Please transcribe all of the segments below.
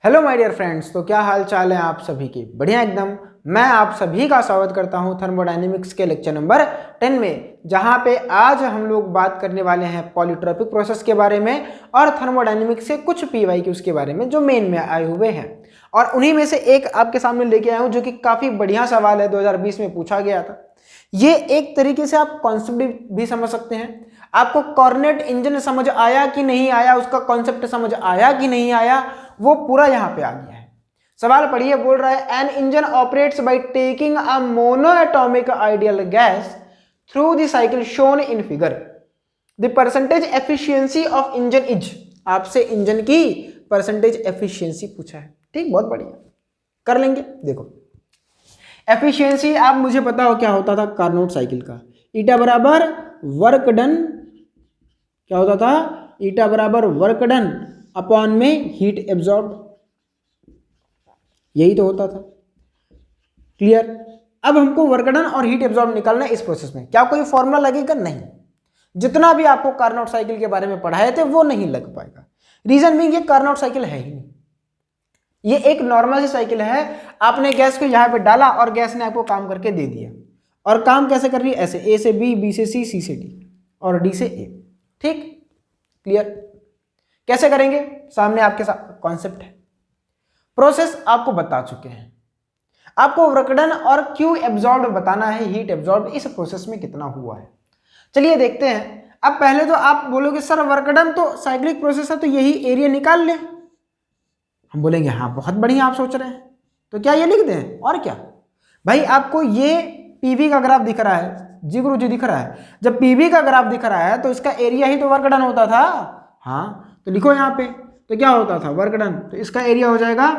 Hello my dear friends, तो क्या हाल चाल है आप सभी की? बढ़िया एकदम। मैं आप सभी का स्वागत करता हूं थर्मोडायनेमिक्स के लेक्चर नंबर 10 में, जहां पे आज हम लोग बात करने वाले हैं पॉलीट्रॉपिक प्रोसेस के बारे में और थर्मोडायनेमिक्स से कुछ पीवाईक्यूज के बारे में जो मेन में आए हुए हैं। और उन्हीं में से एक आपके सामने लेके आया हूं जो कि काफ़ी बढ़िया सवाल है, 2020 में पूछा गया था। ये एक तरीके से आप कॉन्सेप्ट भी समझ सकते हैं। आपको कॉर्नेट इंजन समझ आया कि नहीं आया, उसका कॉन्सेप्ट समझ आया कि नहीं आया, वो पूरा यहाँ पे आ गया है। सवाल पढ़िए, बोल रहा है an engine operates by taking a monoatomic ideal gas through the cycle shown in figure. The percentage efficiency of engine is. आपसे इंजन की परसेंटेज एफिशिएंसी पूछा है। ठीक, बहुत बढ़िया, कर लेंगे। देखो एफिशिएंसी आप मुझे पता हो क्या होता था कार्नोट साइकिल का, ईटा बराबर वर्क डन, क्या होता था, ईटा बराबर वर्क डन अपॉन में हीट एब्जॉर्ब, यही तो होता था। क्लियर? अब हमको वर्क डन और हीट एब्जॉर्ब निकालना है इस प्रोसेस में। क्या कोई फॉर्मूला लगेगा? नहीं। जितना भी आपको कार्नोट साइकिल के बारे में पढ़ाए थे वो नहीं लग पाएगा। रीजन भी ये कार्नोट साइकिल है ही नहीं, ये एक नॉर्मल सी साइकिल है। आपने गैस को यहाँ पे डाला और गैस ने आपको काम करके दे दिया। और काम कैसे कर रही है? ऐसे, ए से बी, बी से सी, सी से डी और डी से ए। ठीक, क्लियर? कैसे करेंगे? सामने आपके साथ कॉन्सेप्ट है, प्रोसेस आपको बता चुके हैं। आपको वर्क डन और क्यू एब्जॉर्ब बताना है, हीट एब्जॉर्ब इस प्रोसेस में कितना हुआ है। चलिए देखते हैं। अब पहले तो आप बोलोगे सर वर्क डन तो साइक्लिक प्रोसेस है तो यही एरिया निकाल ले। हम बोलेंगे हाँ बहुत बढ़िया आप सोच रहे हैं, तो क्या ये लिख दें? और क्या भाई, आपको ये पीवी का ग्राफ दिख रहा है, जी गुरु जी दिख रहा है। जब पीवी का ग्राफ दिख रहा है तो इसका एरिया ही तो वर्क डन होता था। हाँ, तो लिखो यहाँ पे, तो क्या होता था वर्क डन, तो इसका एरिया हो जाएगा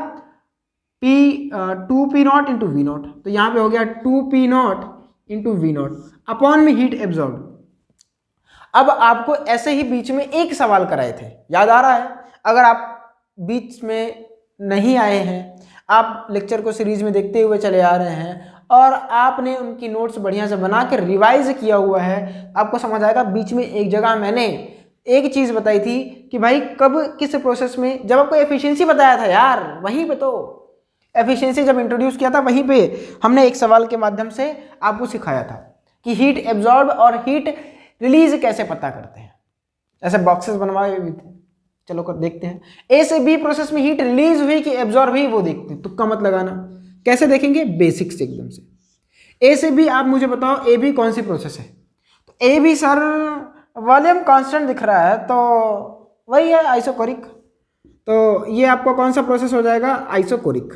P 2p0 into V not. तो यहाँ पे हो गया 2p0 into V naught upon में हीट एब्जॉर्ब। अब आपको ऐसे ही बीच में एक सवाल कराए थे, याद आ रहा है? अगर आप बीच में नहीं आए हैं, आप लेक्चर को सीरीज में देखते हुए चले आ रहे हैं और आपने उनकी नोट्स बढ़िया से बना के रिवाइज किया हुआ है, आपको समझ आएगा। बीच में एक जगह मैंने एक चीज़ बताई थी कि भाई कब किस प्रोसेस में, जब आपको एफिशिएंसी बताया था यार, वहीं पे तो एफिशिएंसी जब इंट्रोड्यूस किया था वहीं पे हमने एक सवाल के माध्यम से आपको सिखाया था कि हीट एब्जॉर्ब और हीट रिलीज कैसे पता करते हैं। ऐसे बॉक्सेस बनवाए हुए थे। चलो कर देखते हैं, ए से बी प्रोसेस में हीट रिलीज हुई कि एब्जॉर्ब हुई वो देखते हैं। तुक्का मत लगाना। कैसे देखेंगे? बेसिक्स एकदम से। ए से बी आप मुझे बताओ, ए बी कौन सी प्रोसेस है? तो A B sir volume constant दिख रहा है तो वही है आइसोकोरिक। तो ये आपका कौन सा प्रोसेस हो जाएगा? आइसोकोरिक।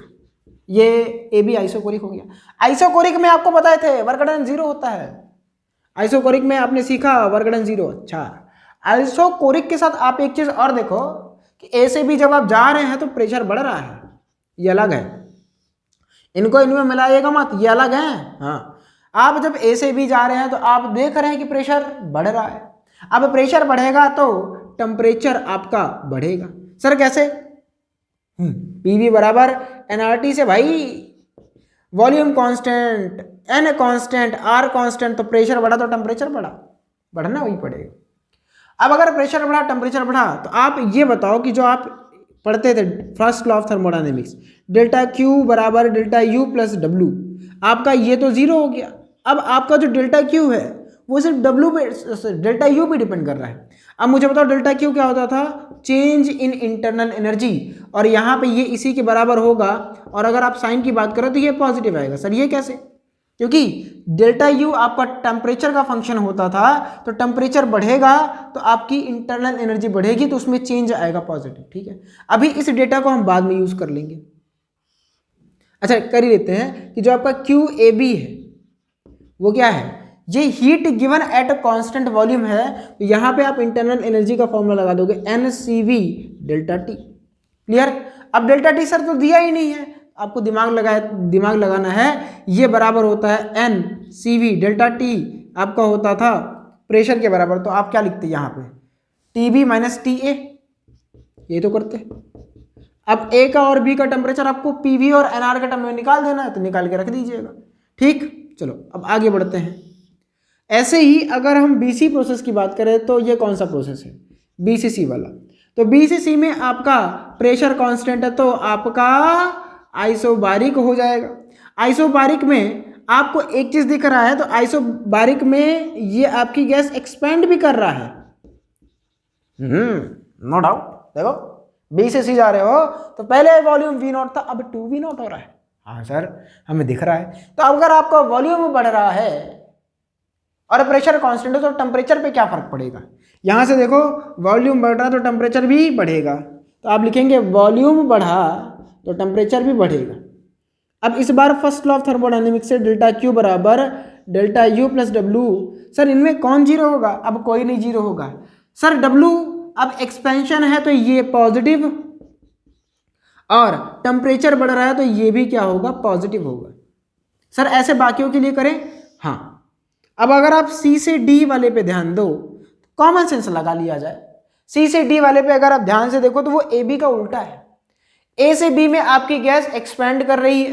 ये ए बी आइसोकोरिक हो गया। आइसोकोरिक में आपको बताए थे वर्क डन 0 होता है। आइसोकोरिक में आपने सीखा वर्क डन 0। अच्छा, आइसोकोरिक के साथ आप एक चीज और देखो कि ए से बी जब आप जा रहे हैं तो प्रेशर बढ़ रहा है, ये अलग है। इनको इनमें मिलाइएगा मत, ये अलग है। हाँ, आप जब ए से बी जा रहे हैं तो आप देख रहे हैं कि प्रेशर बढ़ रहा है। अब प्रेशर बढ़ेगा तो टेम्परेचर आपका बढ़ेगा। सर कैसे? पीवी बराबर एनआरटी से भाई, volume constant, N constant, R constant, तो प्रेशर बढ़ा तो टेम्परेचर बढ़ा, बढ़ना वही पड़ेगा। अब अगर प्रेशर बढ़ा टेम्परेचर बढ़ा तो आप ये बताओ कि जो आप पढ़ते थे first law of thermodynamics, delta Q बराबर डेल्टा यू प्लस डब्ल्यू, आपका ये तो 0 हो गया। अब आपका जो डेल्टा क्यू है वो सिर्फ डब्ल्यू पे, डेल्टा यू पे डिपेंड कर रहा है। अब मुझे बताओ डेल्टा क्यू क्या होता था? चेंज इन इंटरनल एनर्जी, और यहाँ पे ये इसी के बराबर होगा। और अगर आप साइन की बात करो तो ये पॉजिटिव आएगा। सर ये कैसे? क्योंकि डेल्टा यू आपका टेम्परेचर का फंक्शन होता था, तो टेम्परेचर बढ़ेगा तो आपकी इंटरनल एनर्जी बढ़ेगी, तो उसमें चेंज आएगा पॉजिटिव। ठीक है, अभी इस डेटा को हम बाद में यूज कर लेंगे। अच्छा, कर ही लेते हैं कि जो आपका क्यू ए बी है वो क्या है? ये heat given at constant volume है, तो यहाँ पे आप इंटरनल एनर्जी का फॉर्मूला लगा दोगे NCV डेल्टा टी। क्लियर? अब डेल्टा टी सर तो दिया ही नहीं है, आपको दिमाग लगाना है। ये बराबर होता है NCV डेल्टा टी, आपका होता था प्रेशर के बराबर। तो आप क्या लिखते हैं यहाँ पे? TB माइनस TA, ये तो करते। अब A का और B का टेम्परेचर आपको PV और NR के टर्म में निकाल देना है, तो निकाल के रख दीजिएगा। ठीक, चलो अब आगे बढ़ते हैं। ऐसे ही अगर हम BC प्रोसेस की बात करें तो ये कौन सा प्रोसेस है? BCC वाला। तो बी से सी में आपका प्रेशर कांस्टेंट है तो आपका आइसोबारिक हो जाएगा। आइसोबारिक में आपको एक चीज दिख रहा है, तो आइसोबारिक में ये आपकी गैस एक्सपेंड भी कर रहा है। No doubt. देखो बी से सी जा रहे हो तो पहले वॉल्यूम वी नॉट था, अब 2v नॉट हो रहा है। हाँ सर हमें दिख रहा है। तो अगर आपका वॉल्यूम बढ़ रहा है और प्रेशर कांस्टेंट है तो टेम्परेचर पे क्या फर्क पड़ेगा? यहां से देखो वॉल्यूम बढ़ रहा है तो टेम्परेचर भी बढ़ेगा, तो आप लिखेंगे वॉल्यूम बढ़ा तो टेम्परेचर भी बढ़ेगा। अब इस बार फर्स्ट लॉ ऑफ थर्मोडायनेमिक्स से डेल्टा क्यू बराबर delta U plus W. Sir इनमें कौन जीरो होगा? अब कोई नहीं जीरो होगा। सर डब्ल्यू अब एक्सपेंशन है तो ये पॉजिटिव, और टेम्परेचर बढ़ रहा है तो ये भी क्या होगा? पॉजिटिव होगा। सर ऐसे बाकियों के लिए करें? हाँ। अब अगर आप सी से डी वाले पे ध्यान दो, कॉमन सेंस लगा लिया जाए। सी से डी वाले पे अगर आप ध्यान से देखो तो वो ए बी का उल्टा है। ए से बी में आपकी गैस एक्सपेंड कर रही,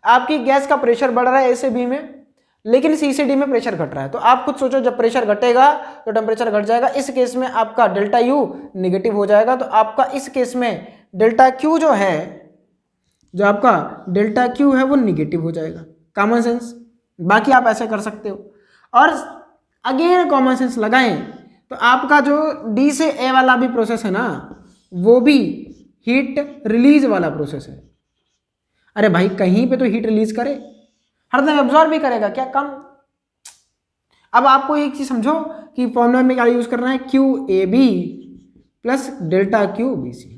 आपकी गैस का प्रेशर बढ़ रहा है ए से बी में, लेकिन सी से डी में प्रेशर घट रहा है। तो आप खुद सोचो, जब प्रेशर घटेगा तो टेम्परेचर घट जाएगा। इस केस में आपका डेल्टा यू निगेटिव हो जाएगा, तो आपका इस केस में डेल्टा क्यू जो है, जो आपका डेल्टा क्यू है वो निगेटिव हो जाएगा। Common sense. बाकी आप ऐसे कर सकते हो। और अगेन कॉमन सेंस लगाएं तो आपका जो डी से ए वाला भी प्रोसेस है ना, वो भी हीट रिलीज वाला प्रोसेस है। अरे भाई कहीं पे तो हीट रिलीज करे, हरदम एब्जॉर्ब भी करेगा क्या? कम। अब आपको एक चीज समझो कि फॉर्मूला में क्या यूज करना है, Q A B plus delta Q B C.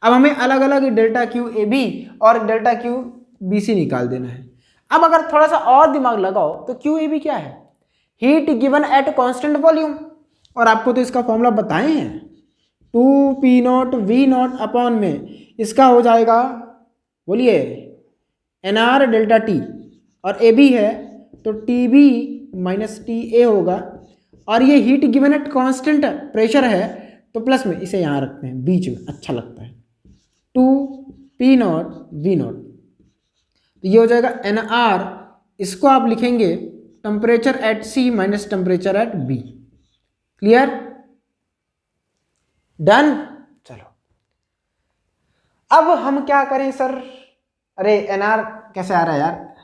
अब हमें अलग अलग डेल्टा क्यू ए बी और डेल्टा क्यू बी सी निकाल देना है। अब अगर थोड़ा सा और दिमाग लगाओ तो क्यू ए बी क्या है? Heat given at constant volume, और आपको तो इसका फॉर्मूला बताए हैं, 2p naught V naught upon में इसका हो जाएगा, बोलिए, nr डेल्टा टी, और ए बी है तो T B minus T A होगा, और ये heat given at constant pressure है तो प्लस में इसे यहाँ रखते हैं बीच में, अच्छा लगता है, 2p नॉट वी नॉट। तो ये हो जाएगा nr, इसको आप लिखेंगे temperature at C minus temperature at B. Clear? Done. चलो अब हम क्या करें सर? अरे nr कैसे आ रहा है यार?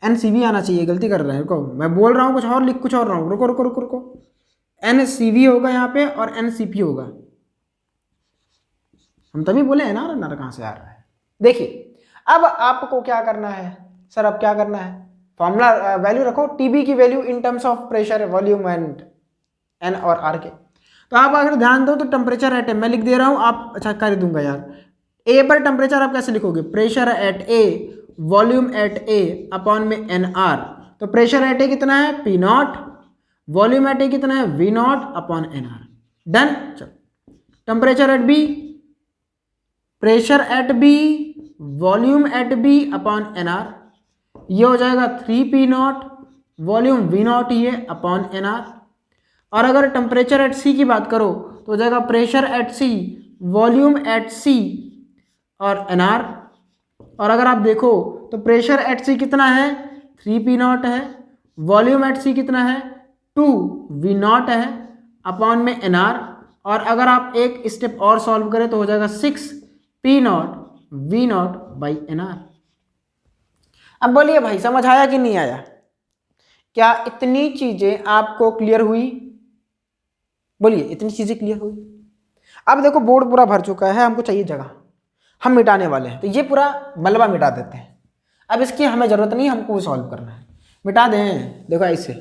NCV आना चाहिए, गलती कर रहे हैं। रुको, मैं बोल रहा हूँ कुछ और, लिख कुछ और रहा हूँ। रुको रुको रुको रुको, NCV होगा यहाँ पे और NCP होगा। हम तभी बोले nr कहाँ से आ रहा है? देखिए अब आपको क्या करना है सर? अब क्या करना है? फॉर्मूला वैल्यू रखो, टीबी की value in terms of pressure, volume and N और आर के। तो आप अगर ध्यान दो तो टेम्परेचर एट ए मैं लिख दे रहा हूँ, आप अच्छा कर दूंगा यार। ए पर टेम्परेचर आप कैसे लिखोगे? Pressure at A volume at A upon में एन आर। तो प्रेशर एट ए कितना है? P naught. Volume at A कितना है? V naught upon N R. Done. चलो temperature at B, pressure at B, volume at B upon N R, ये हो जाएगा 3p naught, volume V naught ये upon N R. और अगर temperature at सी की बात करो तो हो जाएगा pressure at C, volume at C और एन आर। और अगर आप देखो तो प्रेशर एट सी कितना है? 3p नॉट है, वॉल्यूम एट सी कितना है? 2v नॉट है अपॉन में एन आर। और अगर आप एक स्टेप और सॉल्व करें तो हो जाएगा 6p naught V naught by N R. अब बोलिए भाई समझ आया कि नहीं आया? क्या इतनी चीजें आपको क्लियर हुई? बोलिए इतनी चीजें क्लियर हुई? अब देखो बोर्ड पूरा भर चुका है, हमको चाहिए जगह, हम मिटाने वाले हैं, तो ये पूरा मलबा मिटा देते हैं। अब इसकी हमें जरूरत नहीं, हमको सॉल्व करना है। मिटा दें, देखो ऐसे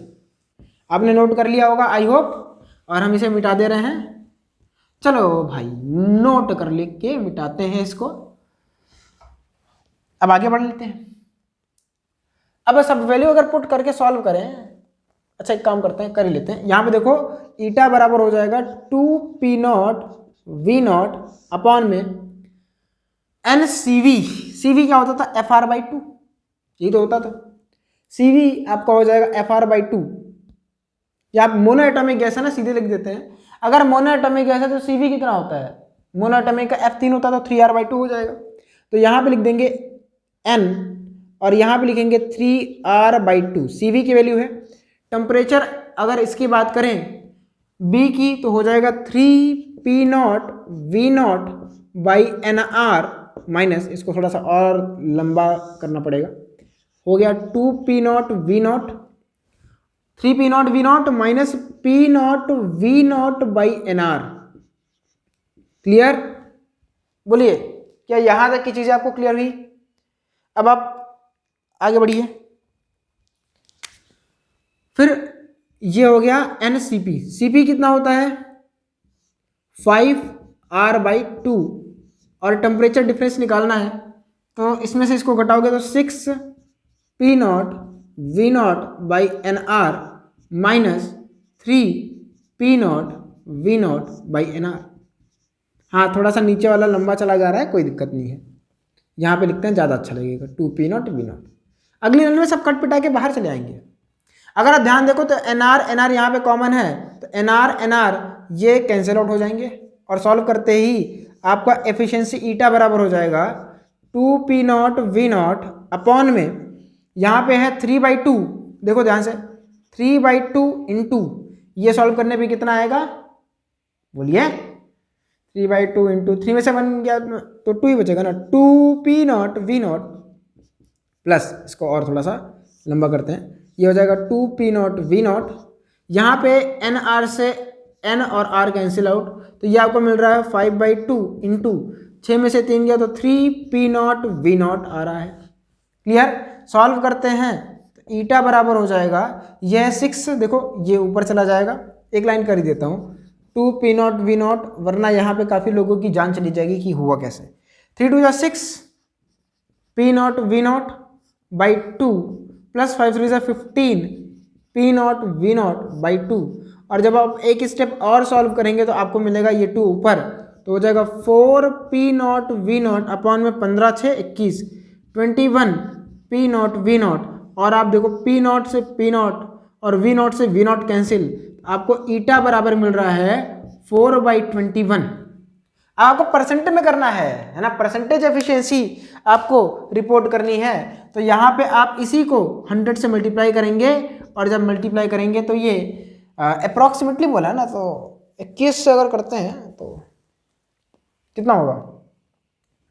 आपने नोट कर लिया होगा आई होप, और हम इसे मिटा दे रहे हैं। चलो भाई नोट कर लिख के मिटाते हैं इसको। अब आगे बढ़ लेते हैं। अब सब वैल्यू अगर पुट करके सॉल्व करें, अच्छा एक काम करते हैं, कर ही लेते हैं। यहाँ पे देखो ईटा बराबर हो जाएगा 2p naught V naught upon में NCV। CV क्या होता था? FR/2, यही तो होता था। CV आपका हो जाएगा FR/2। या आप मोनो एटॉमिक गैस है ना, सीधे लिख देते हैं। अगर मोनो एटॉमिक गैस है तो CV कितना होता है? मोनो एटॉमिक का F3 होता है तो 3R/2 हो जाएगा। तो यहाँ पे लिख देंगे N और यहाँ पे लिखेंगे 3R/2। CV की वैल्यू है। टेम्परेचर अगर इसकी बात करें बी की तो हो जाएगा 3p0 v0 by N R minus, इसको थोड़ा सा और लंबा करना पड़ेगा, हो गया 2p0 v0, 3p0 v0 minus p0 v0 by N R. क्लियर? बोलिए, क्या यहां तक की चीजें आपको क्लियर हुई? अब आप आगे बढ़िए। फिर ये हो गया एनसीपी, सीपी कितना होता है 5r/2 और टेम्परेचर डिफरेंस निकालना है, तो इसमें से इसको घटाओगे तो 6p0 v0 by N R minus 3p0 v0 by N R. हाँ, थोड़ा सा नीचे वाला लंबा चला जा रहा है, कोई दिक्कत नहीं है, यहाँ पे लिखते हैं ज़्यादा अच्छा लगेगा 2p0 v0। अगली लाइन में सब कट पिटा के बाहर चले आएंगे। अगर आप ध्यान देखो तो एन आर यहाँ पे कॉमन है, तो एन आर ये कैंसिल आउट हो जाएंगे और सॉल्व करते ही आपका एफिशिएंसी ईटा बराबर हो जाएगा 2p0 v0 अपॉन में यहाँ पे है 3/2, देखो ध्यान से 3/2 इंटू ये सॉल्व करने पे कितना आएगा बोलिए, 3/2 इंटू 3 में से 1 गया तो 2 ही बचेगा ना, 2p0 v0 प्लस इसको और थोड़ा सा लंबा करते हैं, ये हो जाएगा 2p0 v0, यहाँ पे एन आर से एन और आर कैंसिल आउट, तो ये आपको मिल रहा है 5/2 इंटू 6 में से 3 गया तो 3p0 v0 आ रहा है। क्लियर? सॉल्व करते हैं तो ईटा बराबर हो जाएगा, यह 6 देखो ये ऊपर चला जाएगा, एक लाइन कर ही देता हूँ 2p0 v0, वरना यहाँ पे काफ़ी लोगों की जान चली जाएगी कि हुआ कैसे। 3 2 6 p0 v0 by 2 plus 5 3 15 p0 v0 by 2, और जब आप एक स्टेप और सॉल्व करेंगे तो आपको मिलेगा ये 2 ऊपर, तो हो जाएगा 4p0 v0 अपॉन में 15 6 21 21 p0 v0, और आप देखो p0 से p0 और v0 से v0 कैंसिल, आपको ईटा बराबर मिल रहा है 4/21। आपको परसेंट में करना है ना, परसेंटेज एफिशिएंसी आपको रिपोर्ट करनी है, तो यहाँ पे आप इसी को 100 से मल्टीप्लाई करेंगे, और जब मल्टीप्लाई करेंगे तो ये अप्रॉक्सीमेटली बोला है ना, तो 21 से अगर करते हैं तो कितना होगा,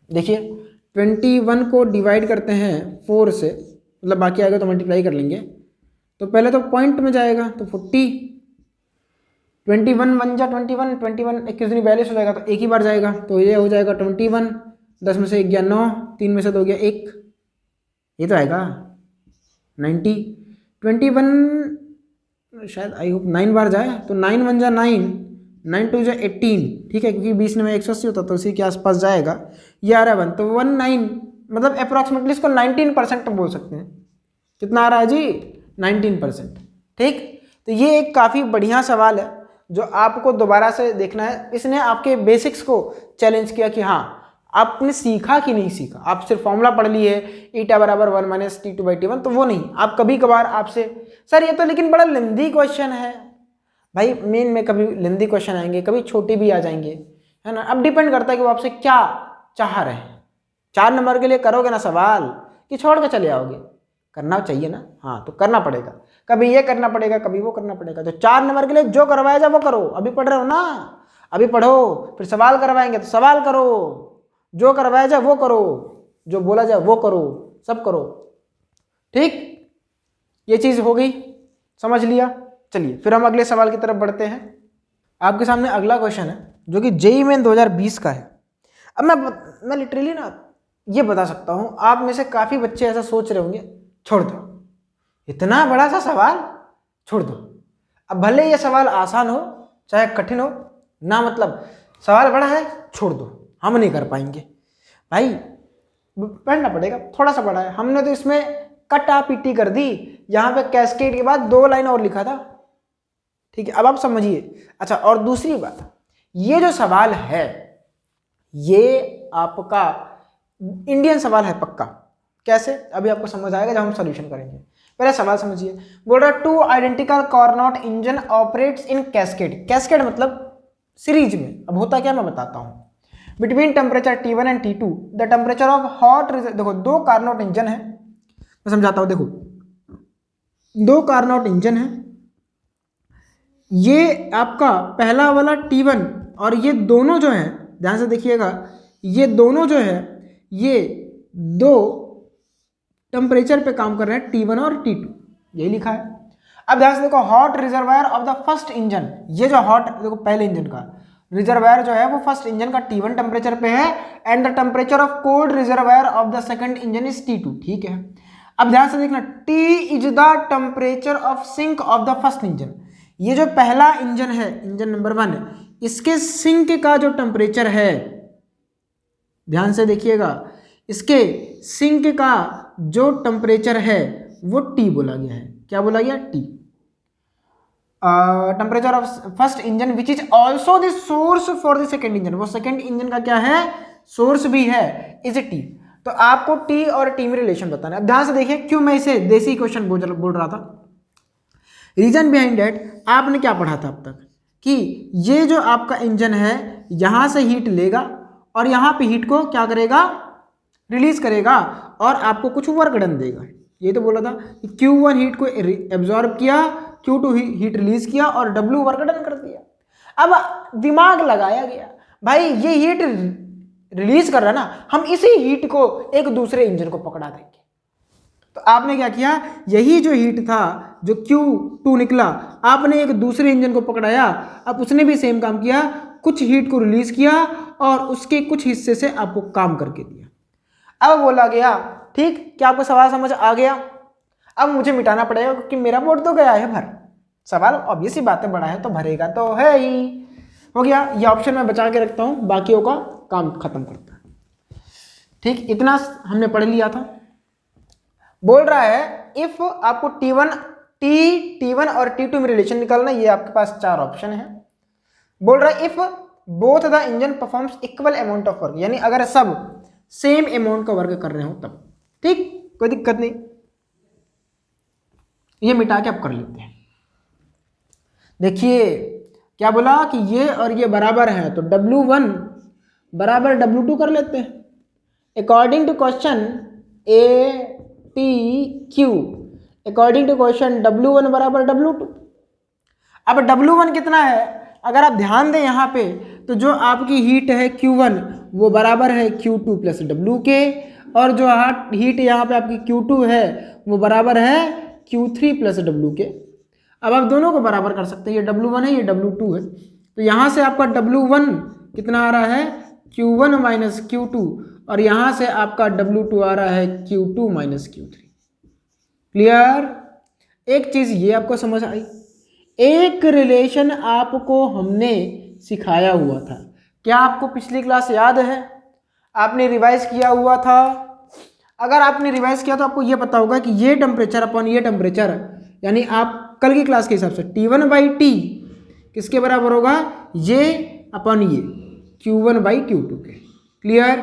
देखिए 21 को डिवाइड करते हैं 4 से, मतलब बाकी आएगा तो मल्टीप्लाई कर लेंगे, तो पहले तो पॉइंट में जाएगा तो 40, 21 1 जा 21 21 21 दूनी 42 हो जाएगा, तो एक ही बार जाएगा, तो ये हो जाएगा 21, 10 में से 1 गया 9, 3 में से 2 गया 1, ये तो आएगा 90, 21 शायद आई होप 9 बार जाए, तो 9 1 जा 9, 9 2 जा 18, ठीक है, क्योंकि 20 में 180 होता तो उसी के आसपास जाएगा, ये आ रहा है 1, तो 19 मतलब अप्रॉक्सीमेटली इसको 19% बोल सकते हैं। कितना आ रहा है जी 19%। ठीक, तो ये एक काफ़ी बढ़िया सवाल है जो आपको दोबारा से देखना है, इसने आपके बेसिक्स को चैलेंज किया कि हाँ आपने सीखा कि नहीं सीखा, आप सिर्फ फॉर्मूला पढ़ लिए ईटा बराबर 1 माइनस t2/t1, तो वो नहीं, आप कभी कभार आपसे सर ये तो लेकिन बड़ा लेंदी क्वेश्चन है, भाई मेन में कभी लेंदी क्वेश्चन आएंगे, कभी छोटे भी आ जाएंगे, है ना, अब डिपेंड करता है कि वो आपसे क्या चाह रहे हैं। 4 नंबर के लिए करोगे ना सवाल कि छोड़ के चले आओगे, करना चाहिए ना, हाँ तो करना पड़ेगा, कभी ये करना पड़ेगा कभी वो करना पड़ेगा, तो 4 नंबर के लिए जो करवाया जाए वो करो, अभी पढ़ रहे हो ना, अभी पढ़ो, फिर सवाल करवाएंगे तो सवाल करो, जो करवाया जाए वो करो, जो बोला जाए वो करो, सब करो। ठीक, ये चीज़ हो गई, समझ लिया। चलिए फिर हम अगले सवाल की तरफ बढ़ते हैं। आपके सामने अगला क्वेश्चन है जो कि जेईई मेन 2020 का है। अब मैं लिटरली ना ये बता सकता हूँ, आप में से काफ़ी बच्चे ऐसा सोच रहे होंगे छोड़ दो, इतना बड़ा सा सवाल छोड़ दो। अब भले ये सवाल आसान हो चाहे कठिन हो ना, मतलब सवाल बड़ा है छोड़ दो, हम नहीं कर पाएंगे। भाई पढ़ना पड़ेगा, थोड़ा सा बड़ा है, हमने तो इसमें कटा पीटी कर दी, यहाँ पे कैस्केड के बाद 2 लाइन और लिखा था। ठीक है, अब आप समझिए। अच्छा, और दूसरी बात, ये जो सवाल है ये आपका इंडियन सवाल है पक्का। कैसे, अभी आपको समझ आएगा जब हम सॉल्यूशन करेंगे। पहले सवाल समझिए, बोल रहा 2 identical Carnot engine operates in cascade. Cascade मतलब सीरीज में। अब होता क्या मैं बताता हूँ। Between temperature T1 and T2 the temperature of hot, देखो 2 कार्नोट इंजन है, मैं समझाता हूँ। देखो 2 कार्नोट इंजन है, ये आपका पहला वाला T1 और ये दोनों जो है, ध्यान से देखिएगा, ये दोनों जो है ये दो टेम्परेचर पे काम कर रहे हैं, T1 और T2, यही लिखा है। अब ध्यान से देखो, hot reservoir of the first engine, ये जो हॉट, देखो पहले इंजन का रिजर्वायर जो है वो फर्स्ट इंजन का T1 टेम्परेचर पे है, and the temperature of cold reservoir of the second engine is T2, ठीक है। अब ध्यान से देखना, T is the temperature of sink of the first engine, ये जो पहला इंजन है, इंजन नंबर 1, इसके सिंक का जो टेम्परेचर है, ध्यान से देखिएगा, इसके सिंक का जो टेम्परेचर है वो T बोला गया है। क्या बोला गया? T। Temperature of first engine which is also the source for the second engine, वो सेकेंड इंजन का क्या है? सोर्स भी है, इज T। तो आपको T और T में रिलेशन बताना है। अब ध्यान से देखिए, क्यों मैं इसे देसी क्वेश्चन बोल रहा था। रीजन बिहाइंड डेट, आपने क्या पढ़ा था अब तक कि ये जो आपका इंजन है यहां से हीट लेगा और यहां पे हीट को क्या करेगा? रिलीज करेगा और आपको कुछ वर्क डन देगा। ये तो बोला था कि Q1 हीट को एब्जॉर्ब किया, Q2 हीट रिलीज किया और W वर्क डन कर दिया। अब दिमाग लगाया गया, भाई ये हीट रिलीज कर रहा है ना, हम इसी हीट को एक दूसरे इंजन को पकड़ा देंगे। तो आपने क्या किया, यही जो हीट था जो Q2 निकला, आपने एक दूसरे इंजन को पकड़ाया, अब उसने भी सेम काम किया, कुछ हीट को रिलीज किया और उसके कुछ हिस्से से आपको काम करके दिया। अब बोला गया, ठीक, क्या आपको सवाल समझ आ गया? अब मुझे मिटाना पड़ेगा क्योंकि मेरा बोर्ड तो गया है भर। सवाल ऑब्वियस ही बातें बड़ा है तो भरेगा तो है ही। हो गया, ये ऑप्शन मैं बचा के रखता हूं, बाकियों का काम खत्म करता है। ठीक, इतना हमने पढ़ लिया था। बोल रहा है इफ आपको T1 और T2 में रिलेशन निकालना, ये आपके पास 4 ऑप्शन है। बोल रहा है if both the engine performs equal amount of work, यानी अगर सब सेम अमाउंट का वर्क कर रहे हो तब। ठीक, कोई दिक्कत नहीं, ये मिटा के अब कर लेते हैं। देखिए क्या बोला कि ये और ये बराबर है, तो W1 बराबर W2 कर लेते हैं according to question ATQ। According to question W1 बराबर W2। अब W1 कितना है? अगर आप ध्यान दें यहाँ पे, तो जो आपकी हीट है Q1 वो बराबर है Q2 प्लस W के, और जो हीट यहाँ पे आपकी Q2 है वो बराबर है Q3 प्लस W के। अब आप दोनों को बराबर कर सकते हैं, ये W1 है, ये W2 है, तो यहाँ से आपका W1 कितना आ रहा है? Q1 माइनस Q2, और यहाँ से आपका W2 आ रहा है Q2 माइनस Q3। क्लियर? एक चीज़ ये आपको समझ आई, एक रिलेशन आपको हमने सिखाया हुआ था। क्या आपको पिछली क्लास याद है? आपने रिवाइज किया हुआ था? अगर आपने रिवाइज किया तो आपको ये पता होगा कि ये टेम्परेचर अपॉन ये टेम्परेचर, यानी आप कल की क्लास के हिसाब से T1/T किसके बराबर होगा? ये अपॉन ये Q1/Q2 के। क्लियर?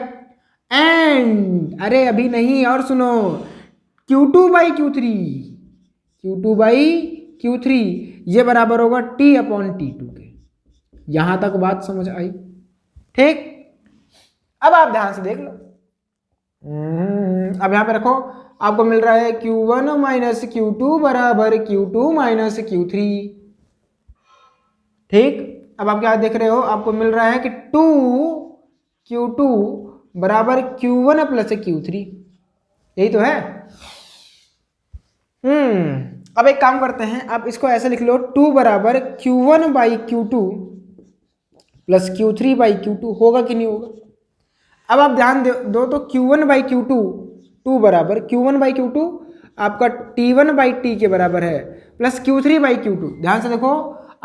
एंड अरे अभी नहीं, और सुनो, Q2/Q3 ये बराबर होगा T/T2 के। यहां तक बात समझ आई? ठीक, अब आप ध्यान से देख लो। अब यहां पे रखो, आपको मिल रहा है Q1 माइनस Q2 बराबर Q2 माइनस Q3। ठीक, अब आप क्या देख रहे हो? आपको मिल रहा है कि 2Q2 बराबर Q1 प्लस Q3, यही तो है। अब एक काम करते हैं, आप इसको ऐसे लिख लो, 2 बराबर Q1/Q2 प्लस Q3/Q2 होगा कि नहीं होगा? अब आप ध्यान दो तो Q1/Q2 2 बराबर Q1/Q2 आपका T1/T के बराबर है, प्लस Q3/Q2। ध्यान से देखो,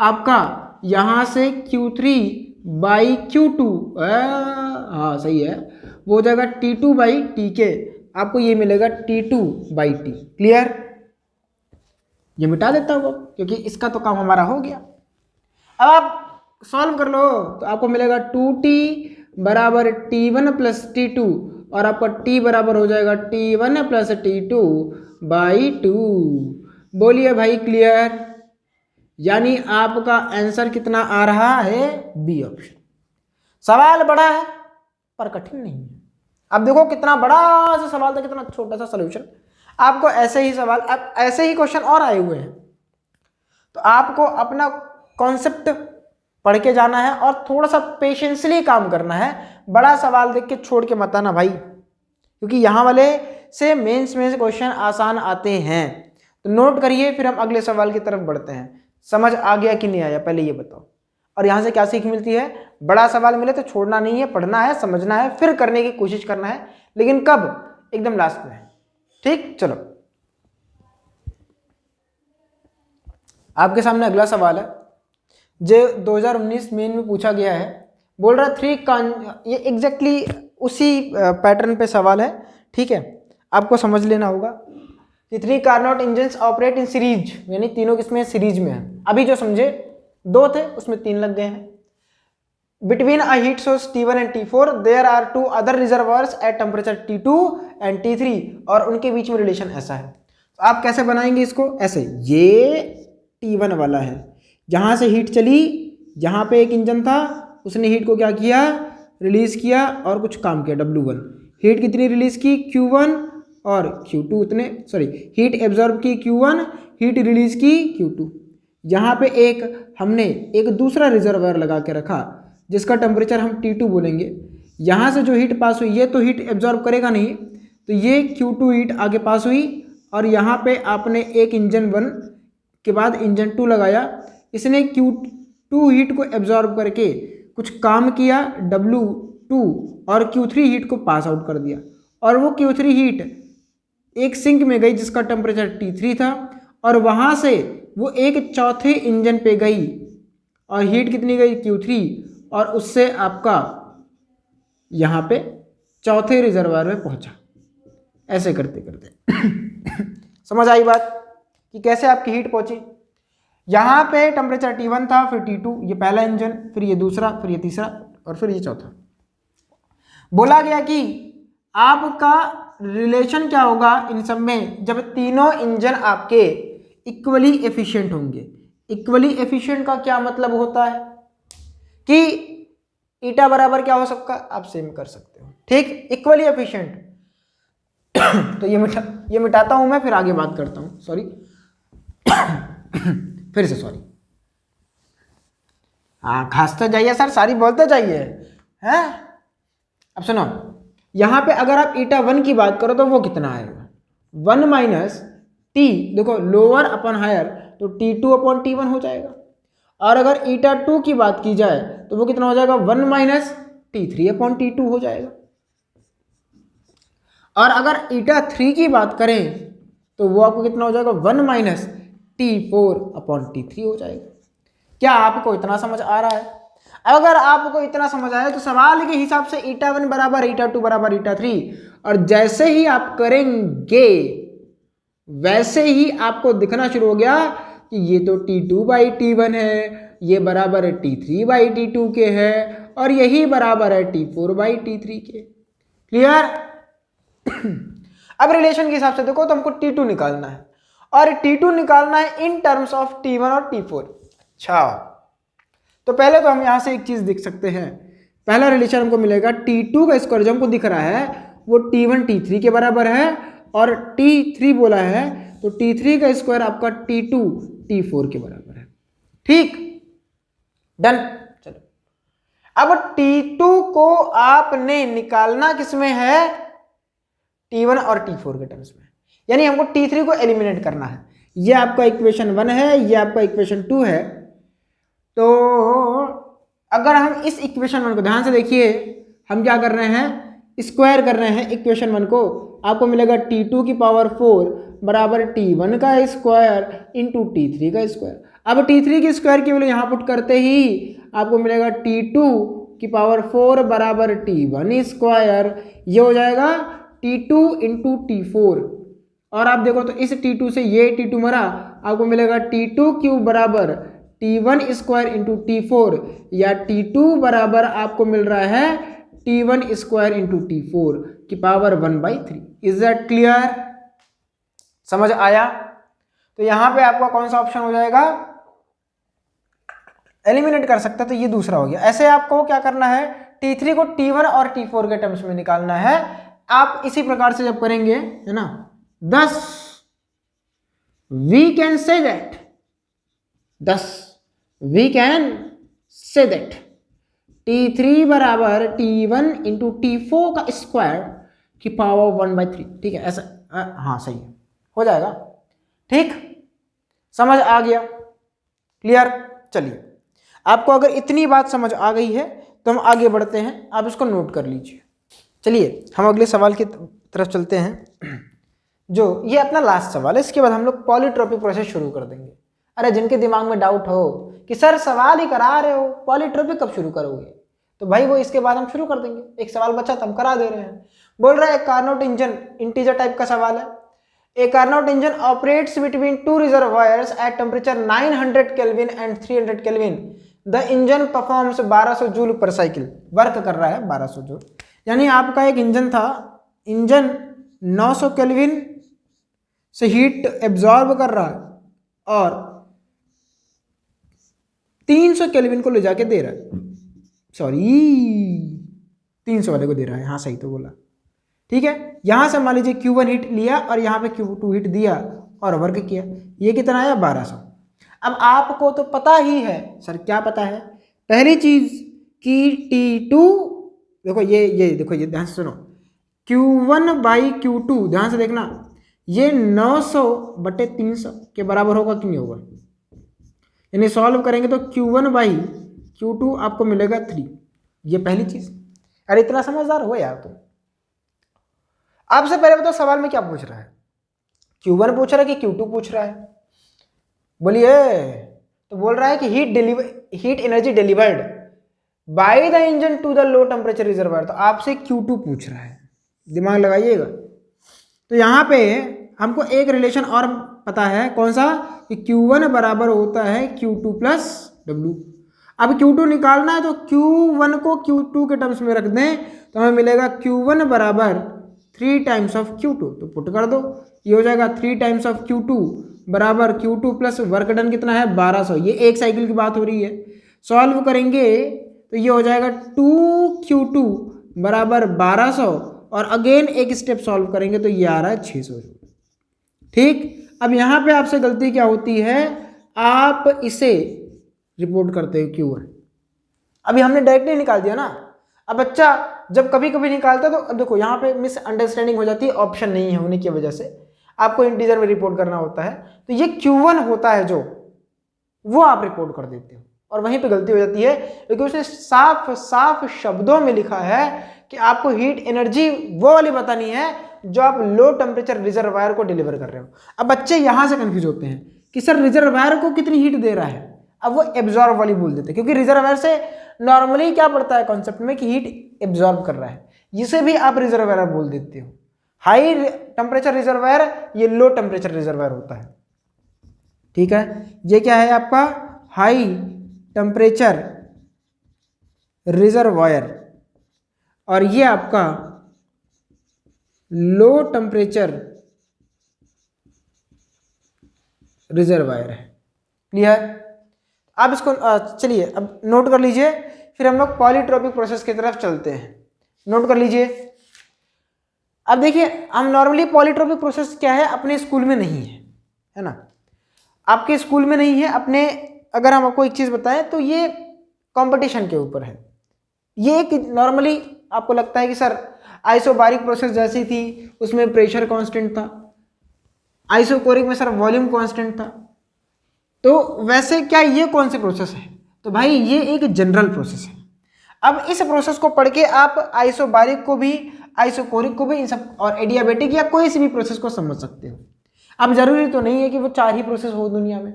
आपका यहाँ से Q3/Q2, हाँ सही है, वो हो जाएगा T2/T के, आपको ये मिलेगा T2/T। क्लियर? ये मिटा देता हूँ क्योंकि इसका तो काम हमारा हो गया। अब आप सॉल्व कर लो तो आपको मिलेगा 2T बराबर T1 प्लस T2, और आपका T बराबर हो जाएगा T1 प्लस T2/2। बोलिए भाई, क्लियर? यानी आपका आंसर कितना आ रहा है? B option. सवाल बड़ा है पर कठिन नहीं है। अब देखो कितना बड़ा सा सवाल था, कितना छोटा सा सॉल्यूशन। आपको ऐसे ही सवाल, अब ऐसे ही क्वेश्चन और आए हुए हैं, तो आपको अपना कॉन्सेप्ट पढ़ के जाना है और थोड़ा सा पेशेंसली काम करना है। बड़ा सवाल देख के छोड़ के मत आना भाई, क्योंकि यहाँ वाले से मेंस में से क्वेश्चन आसान आते हैं। तो नोट करिए, फिर हम अगले सवाल की तरफ बढ़ते हैं। समझ आ गया कि नहीं आया पहले ये बताओ। और यहाँ से क्या सीख मिलती है, बड़ा सवाल मिले तो छोड़ना नहीं है, पढ़ना है, समझना है, फिर करने की कोशिश करना है, लेकिन कब, एकदम लास्ट में। ठीक, चलो आपके सामने अगला सवाल है जो 2019 मेन में पूछा गया है। बोल रहा ये एग्जैक्टली उसी पैटर्न पे सवाल है। ठीक है, आपको समझ लेना होगा कि 3 Carnot engines operate in series, यानी तीनों किसमें सीरीज में है। अभी जो समझे 2 थे उसमें 3 लग गए हैं। Between a heat source T1 and T4 there are 2 other reservoirs at temperature T2 and T3 और उनके बीच में रिलेशन ऐसा है। तो आप कैसे बनाएंगे इसको, ऐसे, ये T1 वाला है, जहाँ से हीट चली, जहाँ पे एक इंजन था उसने हीट को क्या किया, रिलीज किया और कुछ काम किया, W1। हीट कितनी रिलीज की, Q1 और Q2 उतने, सॉरी हीट एब्जॉर्ब की Q1, हीट रिलीज की Q2। यहाँ पे एक हमने एक दूसरा रिजर्वायर लगा के रखा जिसका टेम्परेचर हम T2 बोलेंगे। यहाँ से जो हीट पास हुई ये तो हीट एब्जॉर्ब करेगा नहीं, तो ये Q2 हीट आगे पास हुई और यहाँ पे आपने एक इंजन 1 के बाद इंजन 2 लगाया, इसने Q2 हीट को एब्जॉर्ब करके कुछ काम किया W2 और Q3 हीट को पास आउट कर दिया और वो Q3 हीट एक सिंक में गई जिसका टेम्परेचर T3 था और वहाँ से वो एक चौथे इंजन पे गई और हीट कितनी गई, Q3, और उससे आपका यहाँ पे चौथे रिजर्वायर में पहुँचा। ऐसे करते करते समझ आई बात कि कैसे आपकी हीट पहुँची। यहाँ पे टेम्परेचर T1 था, फिर T2, ये पहला इंजन, फिर ये दूसरा, फिर ये तीसरा और फिर ये चौथा। बोला गया कि आपका रिलेशन क्या होगा इन सब में जब तीनों इंजन आपके इक्वली एफिशिएंट होंगे। इक्वली एफिशिएंट का क्या मतलब होता है कि ईटा बराबर क्या हो सकता है, आप सेम कर सकते हो। ठीक, इक्वली एफिशिएंट। तो ये मिटाता हूं मैं, फिर आगे बात करता हूं। सॉरी फिर से सॉरी। हाँ, खांसते जाइए सर, सारी बोलते जाइए हैं। अब सुनो, यहाँ पे अगर आप ईटा 1 की बात करो तो वो कितना आएगा, 1 माइनस टी, देखो लोअर अपन हायर तो T2 अपॉन T1 हो जाएगा। और अगर ईटा 2 की बात की जाए तो वो कितना हो जाएगा, 1 माइनस T3 अपॉन T2 हो जाएगा। और अगर ईटा 3 की बात करें तो वो आपको कितना हो जाएगा, 1 माइनस T4 अपॉन T3 हो जाएगा। क्या आपको इतना समझ आ रहा है? अगर आपको इतना समझ आया तो सवाल के हिसाब से ईटा 1 बराबर ईटा 2 बराबर ईटा 3, और जैसे ही आप करेंगे वैसे ही आपको दिखना शुरू हो गया कि ये तो T2 बाई T1 है, ये बराबर T3 बाई T2 के है और यही बराबर है T4 बाई T3 के। क्लियर? अब रिलेशन के हिसाब से देखो तो हमको T2 निकालना है और T2 निकालना है इन टर्म्स ऑफ T1 और T4। अच्छा, तो पहले तो हम यहां से एक चीज देख सकते हैं। पहला रिलेशन हमको मिलेगा T2 का स्क्वायर जो हमको दिख रहा है वो T1 T3 के बराबर है और T3 बोला है तो T3 का स्क्वायर आपका T2 T4 के बराबर है। ठीक, डन। चलो, अब T2 को आपने निकालना किसमें है, T1 और T4 के टर्म्स में, यानी हमको T3 को एलिमिनेट करना है। ये आपका इक्वेशन 1 है, ये आपका इक्वेशन 2 है। तो अगर हम इस इक्वेशन 1 को ध्यान से देखिए, हम क्या कर रहे हैं, स्क्वायर कर रहे हैं इक्वेशन 1 को। आपको मिलेगा T2 की पावर 4 बराबर T1 का स्क्वायर इंटू T3 का स्क्वायर। अब T3 की स्क्वायर की वैल्यू यहाँ पुट करते ही आपको मिलेगा T2 की पावर 4 बराबर T1 स्क्वायर, ये हो जाएगा T2 इंटू T4। और आप देखो तो इस T2 से ये T2 मरा, आपको मिलेगा T2 क्यूब बराबर T1 स्क्वायर इंटू T4, या T2 बराबर आपको मिल रहा है T1 स्क्वायर इंटू T4 की पावर 1/3। Is that clear? समझ आया? तो यहां पे आपका कौन सा ऑप्शन हो जाएगा, एलिमिनेट कर सकता है, तो ये दूसरा हो गया। ऐसे आपको क्या करना है, T3 को T1 और T4 के टर्म्स में निकालना है। आप इसी प्रकार से जब करेंगे, है ना, thus we can say that we can say that T3 बराबर T1 इंटू T4 का स्क्वायर की पावर 1/3। ठीक है, ऐसा हाँ सही है, हो जाएगा। ठीक, समझ आ गया, क्लियर। चलिए, आपको अगर इतनी बात समझ आ गई है तो हम आगे बढ़ते हैं, आप इसको नोट कर लीजिए। चलिए हम अगले सवाल की तरफ चलते हैं, जो ये अपना लास्ट सवाल है। इसके बाद हम लोग पॉलीट्रोपिक प्रोसेस शुरू कर देंगे। अरे जिनके दिमाग में डाउट हो कि सर सवाल ही करा रहे हो, पॉलीट्रोपिक कब शुरू करोगे, तो भाई वो इसके बाद हम शुरू कर देंगे। एक सवाल बचा तो हम करा दे रहे हैं। बोल रहा है कार्नोट इंजन, इंटीजर टाइप का सवाल है। A Carnot engine operates between two reservoirs at temperature 900 Kelvin and 300 Kelvin. The engine performs 1200 joule पर साइकिल, वर्क कर रहा है 1200 जूल। यानी आपका एक इंजन था, इंजन 900 केल्विन से हीट एब्जॉर्ब कर रहा है और 300 केल्विन को ले जाके दे रहा है, सॉरी 300 वाले को दे रहा है, हाँ सही तो बोला। ठीक है, यहां से मान लीजिए Q1 हीट लिया और यहाँ पे Q2 हीट दिया और वर्क किया। ये कितना आया 1200। अब आपको तो पता ही है, सर क्या पता है, पहली चीज कि T2 देखो, ये देखो, ये ध्यान से सुनो, Q1/Q2 ध्यान से देखना, ये 900/300 के बराबर होगा कि नहीं होगा। यानी सॉल्व करेंगे तो Q1/Q2 आपको मिलेगा 3। ये पहली चीज। अरे इतना समझदार हो यार तुम। आपसे पहले बताओ सवाल में क्या पूछ रहा है, Q1 पूछ रहा है कि Q2 पूछ रहा है, बोलिए। तो बोल रहा है कि heat energy delivered by the engine to the low temperature reservoir. तो आपसे Q2 पूछ रहा है, दिमाग लगाइएगा। तो यहाँ पे हमको एक रिलेशन और पता है, कौन सा, कि Q1 बराबर होता है Q2 प्लस W। अब Q2 निकालना है तो Q1 को Q2 के टर्म्स में रख दें तो हमें मिलेगा Q1 बराबर 3 टाइम्स ऑफ Q2। तो पुट कर दो, ये हो जाएगा 3 टाइम्स ऑफ Q2 बराबर Q2 प्लस वर्क डन कितना है 1200। ये एक साइकिल की बात हो रही है। सॉल्व करेंगे तो ये हो जाएगा 2Q2 बराबर 1200 और अगेन एक स्टेप सॉल्व करेंगे तो ये आ रहा है 600। ठीक, अब यहाँ पे आपसे गलती क्या होती है, आप इसे रिपोर्ट करते हो Q1। अभी हमने डायरेक्ट नहीं निकाल दिया ना। अब बच्चा जब कभी कभी निकालता है तो अब देखो यहाँ पे मिसअंडरस्टैंडिंग हो जाती है, ऑप्शन नहीं है होने की वजह से आपको इंटीजर में रिपोर्ट करना होता है। तो ये Q1 होता है जो, वो आप रिपोर्ट कर देते हो और वहीं पे गलती हो जाती है क्योंकि उसने साफ साफ शब्दों में लिखा है कि आपको हीट एनर्जी वो वाली बतानी है जो आप लो टेम्परेचर रिजर्वायर को डिलीवर कर रहे हो। अब बच्चे यहां से कंफ्यूज होते हैं कि सर रिजर्वायर को कितनी हीट दे रहा है, अब वो एब्जॉर्ब वाली बोल देते हैं क्योंकि रिजर्वायर से नॉर्मली क्या पड़ता है कॉन्सेप्ट में कि हीट एब्जॉर्ब कर रहा है, इसे भी आप रिजर्वायर बोल देते हो। हाई टेम्परेचर रिजर्वायर, ये लो टेम्परेचर रिजर्वायर होता है। ठीक है, ये क्या है आपका हाई टेम्परेचर रिजर्वायर और ये आपका लो टेम्परेचर रिजर्वायर है। क्लियर, आप इसको चलिए अब नोट कर लीजिए, फिर हम लोग पॉलीट्रोपिक प्रोसेस की तरफ चलते हैं। नोट कर लीजिए। अब देखिए, हम नॉर्मली पॉलीट्रोपिक प्रोसेस क्या है अपने स्कूल में नहीं है ना, आपके स्कूल में नहीं है अपने। अगर हम आपको एक चीज बताएं तो ये कंपटीशन के ऊपर है। ये एक नॉर्मली आपको लगता है कि सर आइसोबारिक प्रोसेस जैसी थी, उसमें प्रेशर कांस्टेंट था, आइसोकोरिक में सर वॉल्यूम कांस्टेंट था, तो वैसे क्या ये कौन सी प्रोसेस है, तो भाई ये एक जनरल प्रोसेस है। अब इस प्रोसेस को पढ़ के आप आइसोबारिक को भी, आइसोकोरिक को भी, इन सब और एडियाबेटिक या कोई सी भी प्रोसेस को समझ सकते हो। अब जरूरी तो नहीं है कि वो 4 ही प्रोसेस हो दुनिया में।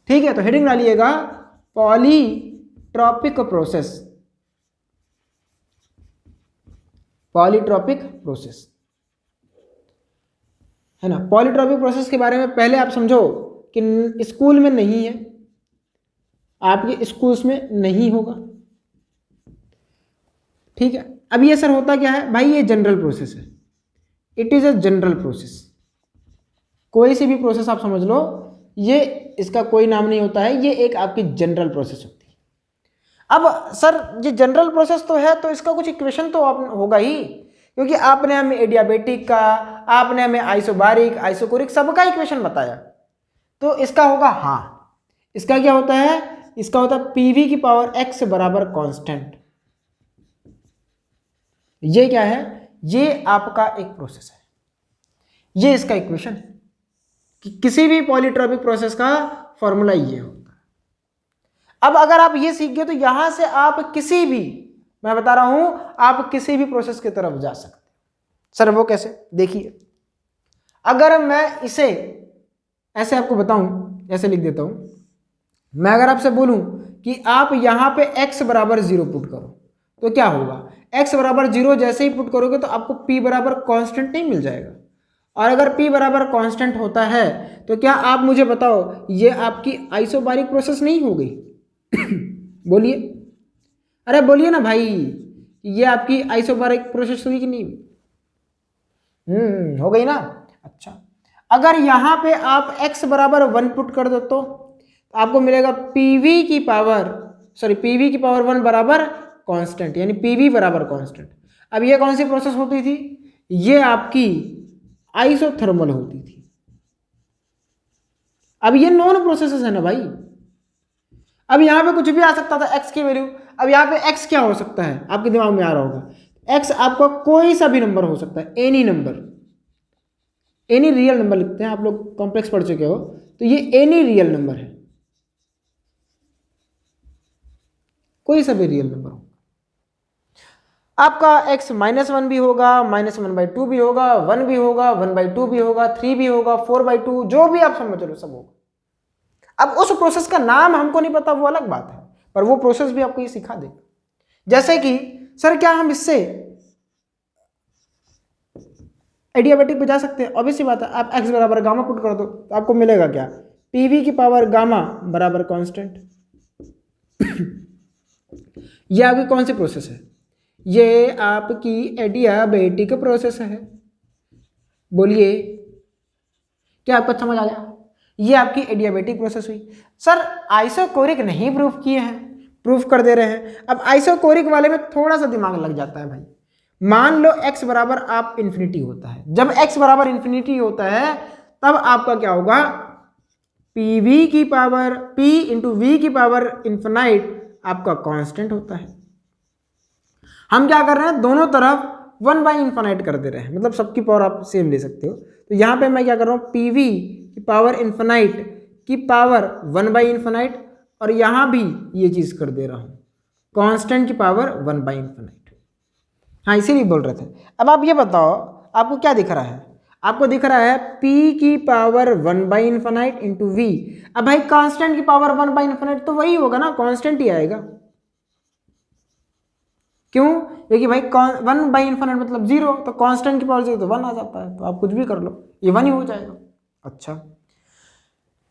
ठीक है, तो हेडिंग डालिएगा पॉलीट्रोपिक प्रोसेस, पॉलीट्रोपिक प्रोसेस है ना। पॉलीट्रोपिक प्रोसेस के बारे में पहले आप समझो कि स्कूल में नहीं है, आपके स्कूल्स में नहीं होगा। ठीक है, अब ये सर होता क्या है भाई, ये जनरल प्रोसेस है, it is a general process. कोई सी भी प्रोसेस आप समझ लो, ये इसका कोई नाम नहीं होता है, ये एक आपकी जनरल प्रोसेस होती है। अब सर ये जनरल प्रोसेस तो है, तो इसका कुछ इक्वेशन तो होगा ही, क्योंकि आपने हमें एडियाबेटिक का, आपने हमें आइसोबारिक, आइसोकोरिक सबका इक्वेशन बताया, तो इसका होगा हाँ। इसका क्या होता है, इसका होता है पीवी की पावर x बराबर कांस्टेंट। ये क्या है, ये आपका एक प्रोसेस है, ये इसका इक्वेशन है कि किसी भी पॉलीट्रॉपिक प्रोसेस का फॉर्मूला ये होता है। अब अगर आप ये सीख गए तो यहां से आप किसी भी, मैं बता रहा हूं, आप किसी भी प्रोसेस की तरफ जा सकते हैं। सर वो कैसे, देखिए अगर मैं इसे ऐसे आपको बताऊं, ऐसे लिख देता हूं, मैं अगर आपसे बोलूं कि आप यहां पे x बराबर 0 पुट करो तो क्या होगा, x बराबर 0 जैसे ही पुट करोगे तो आपको p बराबर कांस्टेंट नहीं मिल जाएगा। और अगर p बराबर कांस्टेंट होता है तो क्या आप मुझे बताओ ये आपकी आइसोबारिक प्रोसेस नहीं हो गई? बोलिए, अरे बोलिए ना भाई, ये आपकी आइसोबारिक प्रोसेस हुई कि नहीं? हो गई ना। अच्छा, अगर यहां पे आप x बराबर 1 पुट कर दो तो आपको मिलेगा pv की पावर 1 बराबर कांस्टेंट, यानी pv बराबर कांस्टेंट। अब ये कौन सी प्रोसेस होती थी, ये आपकी आइसोथर्मल होती थी। अब ये नॉन प्रोसेसेस है ना भाई। अब यहां पे कुछ भी आ सकता था x की वैल्यू, अब यहां पे x क्या हो सकता है आपके दिमाग में आ रहा होगा, x आपका कोई सा भी नंबर हो सकता है, any number, any real number लिखते हैं, आप लोग कॉम्प्लेक्स पढ़ चुके हो, तो ये एनी रियल नंबर है, कोई सा भी रियल नंबर हो। आपका x -1 भी होगा, -1/2 भी होगा, 1 भी होगा, 1/2 भी होगा, 3 भी होगा, 4/2, जो भी आप समझ लो सब होगा। अब उस प्रोसेस का नाम हमको नहीं पता, वो अलग बात है, पर वो प्रोसेस भी आपको ये सिखा देगा। जैसे कि सर क्या हम इससे एडियाबेटिक पे जा सकते हैं? ऑब्वियसली बात है, आप x बराबर गामा पुट कर दो तो आपको मिलेगा क्या, pv की पावर गामा बराबर कांस्टेंट। ये आपकी कौन सी प्रोसेस है, ये आपकी एडियाबेटिक प्रोसेस है। बोलिए, क्या आपको समझ आ गया? ये आपकी एडियाबेटिक प्रोसेस हुई। सर आइसोकोरिक नहीं प्रूफ किए हैं, प्रूफ कर दे रहे हैं। अब आइसोकोरिक वाले में थोड़ा सा दिमाग लग जाता है भाई। मान लो x बराबर आप इन्फिनिटी होता है, जब x बराबर इन्फिनिटी होता है तब आपका क्या होगा, pv की पावर p इंटू वी की पावर इन्फिनाइट आपका कांस्टेंट होता है। हम क्या कर रहे हैं, दोनों तरफ 1/इन्फिनाइट कर दे रहे हैं, मतलब सबकी पावर आप सेम ले सकते हो। तो यहाँ पे मैं क्या कर रहा हूँ, pv की पावर इन्फिनाइट की पावर 1/इन्फिनाइट, और यहाँ भी ये चीज़ कर दे रहा हूँ, कांस्टेंट की पावर 1/इन्फिनाइट। हाँ इसीलिए बोल रहे थे। अब आप ये बताओ आपको क्या दिख रहा है, आपको दिख रहा है p की पावर 1/इन्फिनाइट इंटू वी। अब भाई कांस्टेंट की पावर 1/इन्फिनाइट तो वही होगा ना, कांस्टेंट ही आएगा। क्यों? क्योंकि भाई 1/इन्फिनाइट मतलब 0, तो कांस्टेंट की पावर 0 तो 1 आ जाता है, तो आप कुछ भी कर लो ये 1 ही हो जाएगा। अच्छा,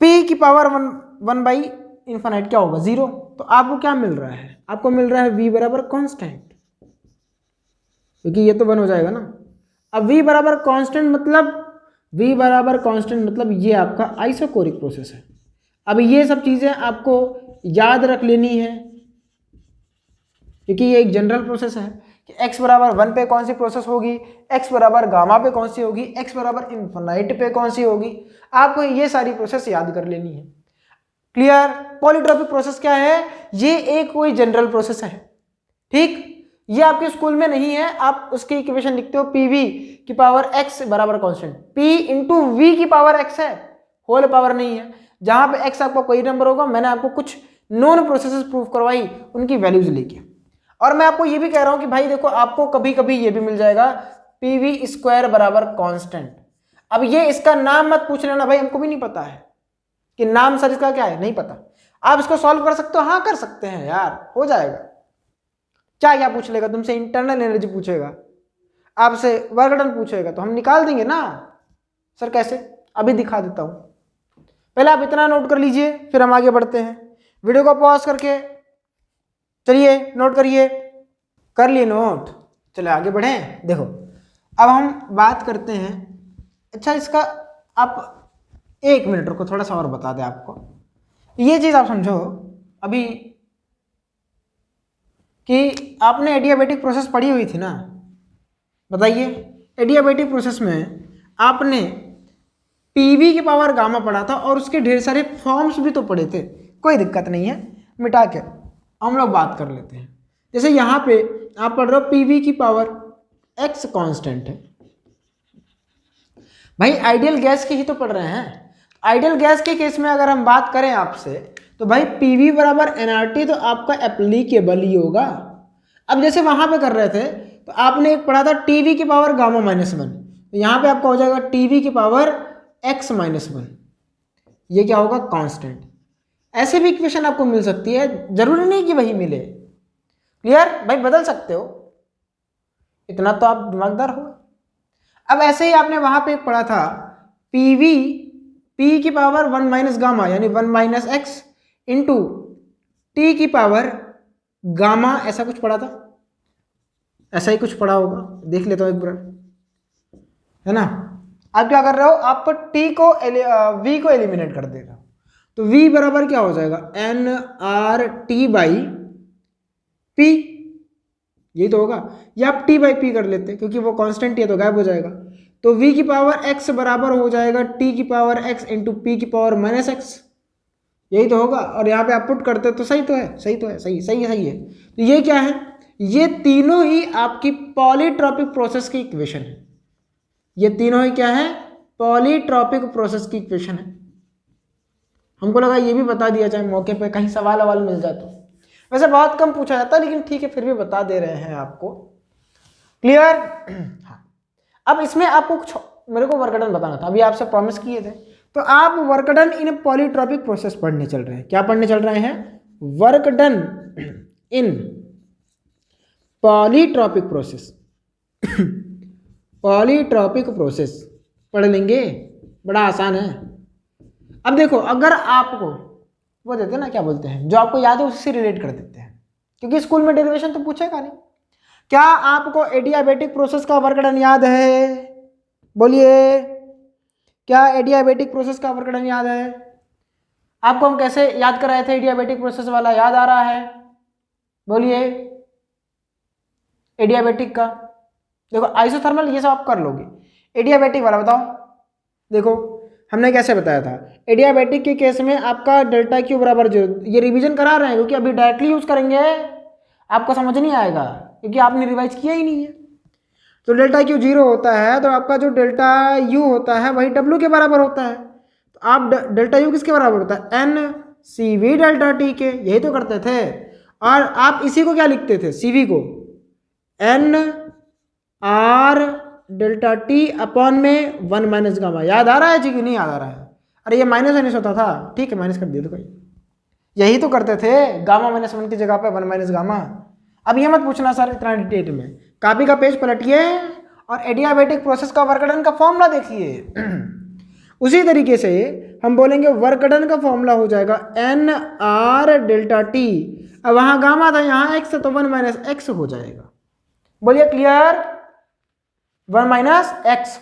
p की पावर 1/इन्फिनाइट क्या होगा, 0, तो आपको क्या मिल रहा है, आपको मिल रहा है v बराबर कांस्टेंट, क्योंकि ये तो 1 हो जाएगा ना। अब v बराबर कांस्टेंट मतलब ये आपका आइसोकोरिक प्रोसेस है। अब ये सब चीज़ें आपको याद रख लेनी है, क्योंकि ये एक जनरल प्रोसेस है कि x बराबर 1 पे कौन सी प्रोसेस होगी, x बराबर गामा पे कौन सी होगी, x बराबर इन्फिनाइट पे कौन सी होगी, आपको ये सारी प्रोसेस याद कर लेनी है। क्लियर? पॉलीट्रॉपिक प्रोसेस क्या है, ये एक कोई जनरल प्रोसेस है, ठीक। ये आपके स्कूल में नहीं है, आप उसकी इक्वेशन लिखते हो pv की पावर x बराबर कांस्टेंट, p इंटू वी की पावर x है, होल पावर नहीं है। जहां पे x आपका कोई नंबर होगा, मैंने आपको कुछ नॉन प्रोसेसेस प्रूफ करवाई उनकी वैल्यूज लेके, और मैं आपको ये भी कह रहा हूं कि भाई देखो आपको कभी कभी ये भी मिल जाएगा pv² बराबर कांस्टेंट। अब ये इसका नाम मत पूछ लेना भाई, हमको भी नहीं पता है कि नाम सर इसका क्या है, नहीं पता। आप इसको सॉल्व कर सकते हो? हाँ कर सकते हैं यार, हो जाएगा। क्या पूछ लेगा तुमसे, इंटरनल एनर्जी पूछेगा, आपसे वर्क डन पूछेगा, तो हम निकाल देंगे ना। सर कैसे, अभी दिखा देता हूं, पहले आप इतना नोट कर लीजिए, फिर हम आगे बढ़ते हैं। वीडियो को पॉज करके चलिए नोट करिए, कर लिए नोट, चले आगे बढ़ें। देखो अब हम बात करते हैं, अच्छा इसका आप 1 मिनट रुको, थोड़ा सा और बता दें आपको। ये चीज़ आप समझो अभी कि आपने एडियाबेटिक प्रोसेस पढ़ी हुई थी ना, बताइए। एडियाबेटिक प्रोसेस में आपने pv की पावर गामा पढ़ा था, और उसके ढेर सारे फॉर्म्स भी तो पढ़े थे। कोई दिक्कत नहीं है, मिटा के हम लोग बात कर लेते हैं। जैसे यहाँ पे आप पढ़ रहे हो पीवी की पावर x कांस्टेंट है, भाई आइडियल गैस की ही तो पढ़ रहे हैं। आइडियल गैस के केस में अगर हम बात करें आपसे तो भाई पीवी बराबर एनआरटी तो आपका एप्लीकेबल ही होगा। अब जैसे वहां पे कर रहे थे तो आपने एक पढ़ा था टीवी की पावर गामा माइनस वन, तो यहाँ पे आपका हो जाएगा टीवी की पावर x माइनस वन, ये क्या होगा कांस्टेंट। ऐसे भी इक्वेशन आपको मिल सकती है, जरूरी नहीं कि वही मिले। क्लियर भाई, बदल सकते हो, इतना तो आप दिमागदार हो। अब ऐसे ही आपने वहां पे पढ़ा था पीवी पी की पावर वन माइनस गामा यानी one minus X into T की पावर गामा, ऐसा कुछ पढ़ा था, ऐसा ही कुछ पढ़ा होगा, देख लेता हूँ एक बार, है ना। आप क्या कर रहे हो, आप टी को वी को एलिमिनेट कर दे रहे हो, तो v बराबर क्या हो जाएगा N R T by P, यही तो होगा। या आप टी बाई पी कर लेते क्योंकि वो कांस्टेंट है तो गायब हो जाएगा, तो v की पावर x बराबर हो जाएगा t की पावर x इंटू पी की पावर माइनस एक्स, यही तो होगा। और यहाँ पे आप पुट करते तो सही तो है, सही तो है, सही सही है, सही है। तो ये क्या है, ये तीनों ही आपकी पॉलीट्रॉपिक प्रोसेस की इक्वेशन है, ये तीनों ही क्या है, पॉलीट्रॉपिक प्रोसेस की इक्वेशन है। हमको लगा ये भी बता दिया जाए मौके पे, कहीं सवाल अवाल मिल जाए तो। वैसे बहुत कम पूछा जाता है लेकिन ठीक है फिर भी बता दे रहे हैं आपको। क्लियर। हाँ, अब इसमें आपको कुछ मेरे को वर्क डन बताना था, अभी आपसे प्रॉमिस किए थे, तो आप work done in polytropic process पढ़ने चल रहे हैं। क्या पढ़ने चल रहे हैं, work done in polytropic process. Polytropic process पढ़ लेंगे, बड़ा आसान है। अब देखो अगर आपको वो देते हैं ना, क्या बोलते हैं, जो आपको याद है उसी से रिलेट कर देते हैं, क्योंकि स्कूल में डेरिवेशन तो पूछेगा नहीं। क्या आपको एडियाबेटिक प्रोसेस का वर्क डन याद है, बोलिए, क्या एडियाबेटिक प्रोसेस का वर्क डन याद है? आपको हम कैसे याद कराए थे, एडियाबेटिक प्रोसेस वाला याद आ रहा है, बोलिए। एडियाबेटिक का देखो आइसोथर्मल ये सब आप कर लोगे, एडियाबेटिक वाला बताओ। देखो हमने कैसे बताया था, एडियाबेटिक के केस में आपका डेल्टा क्यू बराबर जो, ये रिवीजन करा रहे हैं क्योंकि अभी डायरेक्टली यूज करेंगे आपको समझ नहीं आएगा क्योंकि आपने रिवाइज किया ही नहीं है। तो डेल्टा क्यू जीरो होता है तो आपका जो डेल्टा यू होता है वही डब्ल्यू के बराबर होता है। तो आप डेल्टा यू किसके बराबर होता है, n C V delta T के, यही तो करते थे। और आप इसी को क्या लिखते थे, सी वी को n R delta T upon में वन माइनस गामा। याद आ रहा है जी कि नहीं याद आ रहा है? अरे ये माइनस माइनस होता था, ठीक है माइनस कर दिया तो कोई, यही तो करते थे, गामा माइनस वन की जगह पे वन माइनस गामा। अब ये मत पूछना सर इतना डिटेल में, कॉपी का पेज पलटिए और एडियाबेटिक प्रोसेस का वर्क डन का फॉर्मूला देखिए। उसी तरीके से हम बोलेंगे वर्क डन का फॉर्मूला हो जाएगा एन आर डेल्टा टी, अब वहां गामा था यहाँ एक्स तो वन माइनस एक्स हो जाएगा। बोलिए क्लियर, वन माइनस एक्स।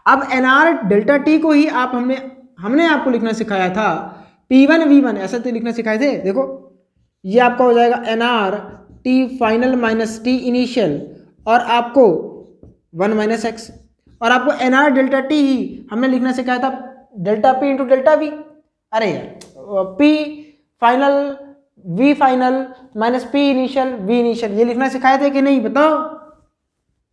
अब एन आर डेल्टा टी को ही आप हमने आपको लिखना सिखाया था P1 V1, ऐसे तो लिखना सिखाए थे। देखो ये आपका हो जाएगा N R T final minus T initial और आपको वन माइनस एक्स, और आपको एन आर डेल्टा टी ही हमने लिखना सिखाया था delta P into delta V. अरे P final V final minus P initial V initial, ये लिखना सिखाए थे कि नहीं बताओ?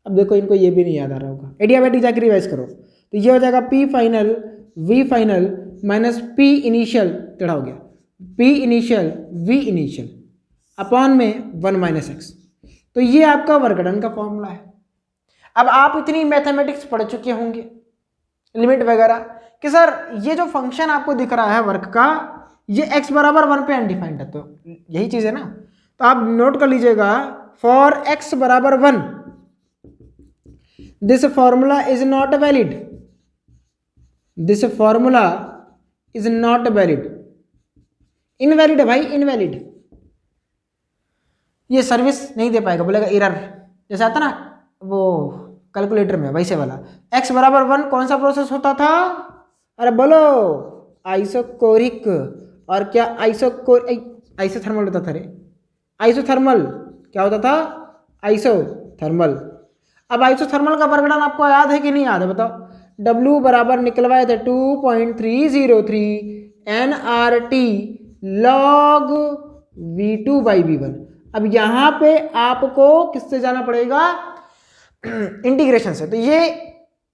अब देखो इनको ये भी नहीं याद आ रहा होगा, एडियाबेटिक जाकर रिवाइज करो। तो ये हो जाएगा P final V final minus P initial, टेढ़ा हो गया, P initial V initial upon में वन माइनस एक्स। तो ये आपका वर्क डन का फॉर्मूला है। अब आप इतनी मैथमेटिक्स पढ़ चुके होंगे, लिमिट वगैरह, कि सर ये जो फंक्शन आपको दिख रहा है वर्क का, ये x बराबर वन पे अनडिफाइंड है, तो यही चीज़ है ना। तो आप नोट कर लीजिएगा, फॉर x बराबर one this formula is not valid, this formula is not valid, invalid है भाई, इनवैलिड, ये सर्विस नहीं दे पाएगा, बोलेगा एरर, जैसे आता ना वो कैलकुलेटर में वैसे वाला। x बराबर वन कौन सा प्रोसेस होता था, अरे बोलो, आइसोकोरिक, और क्या आइसोथर्मल होता था रे, आइसोथर्मल, क्या होता था, आइसोथर्मल। अब आइसोथर्मल का वर्क डन आपको याद है कि नहीं याद है बताओ? W बराबर निकलवाए थे 2.303 nRT log V2/V1। अब यहाँ पे आपको किससे जाना पड़ेगा, इंटीग्रेशन से। तो ये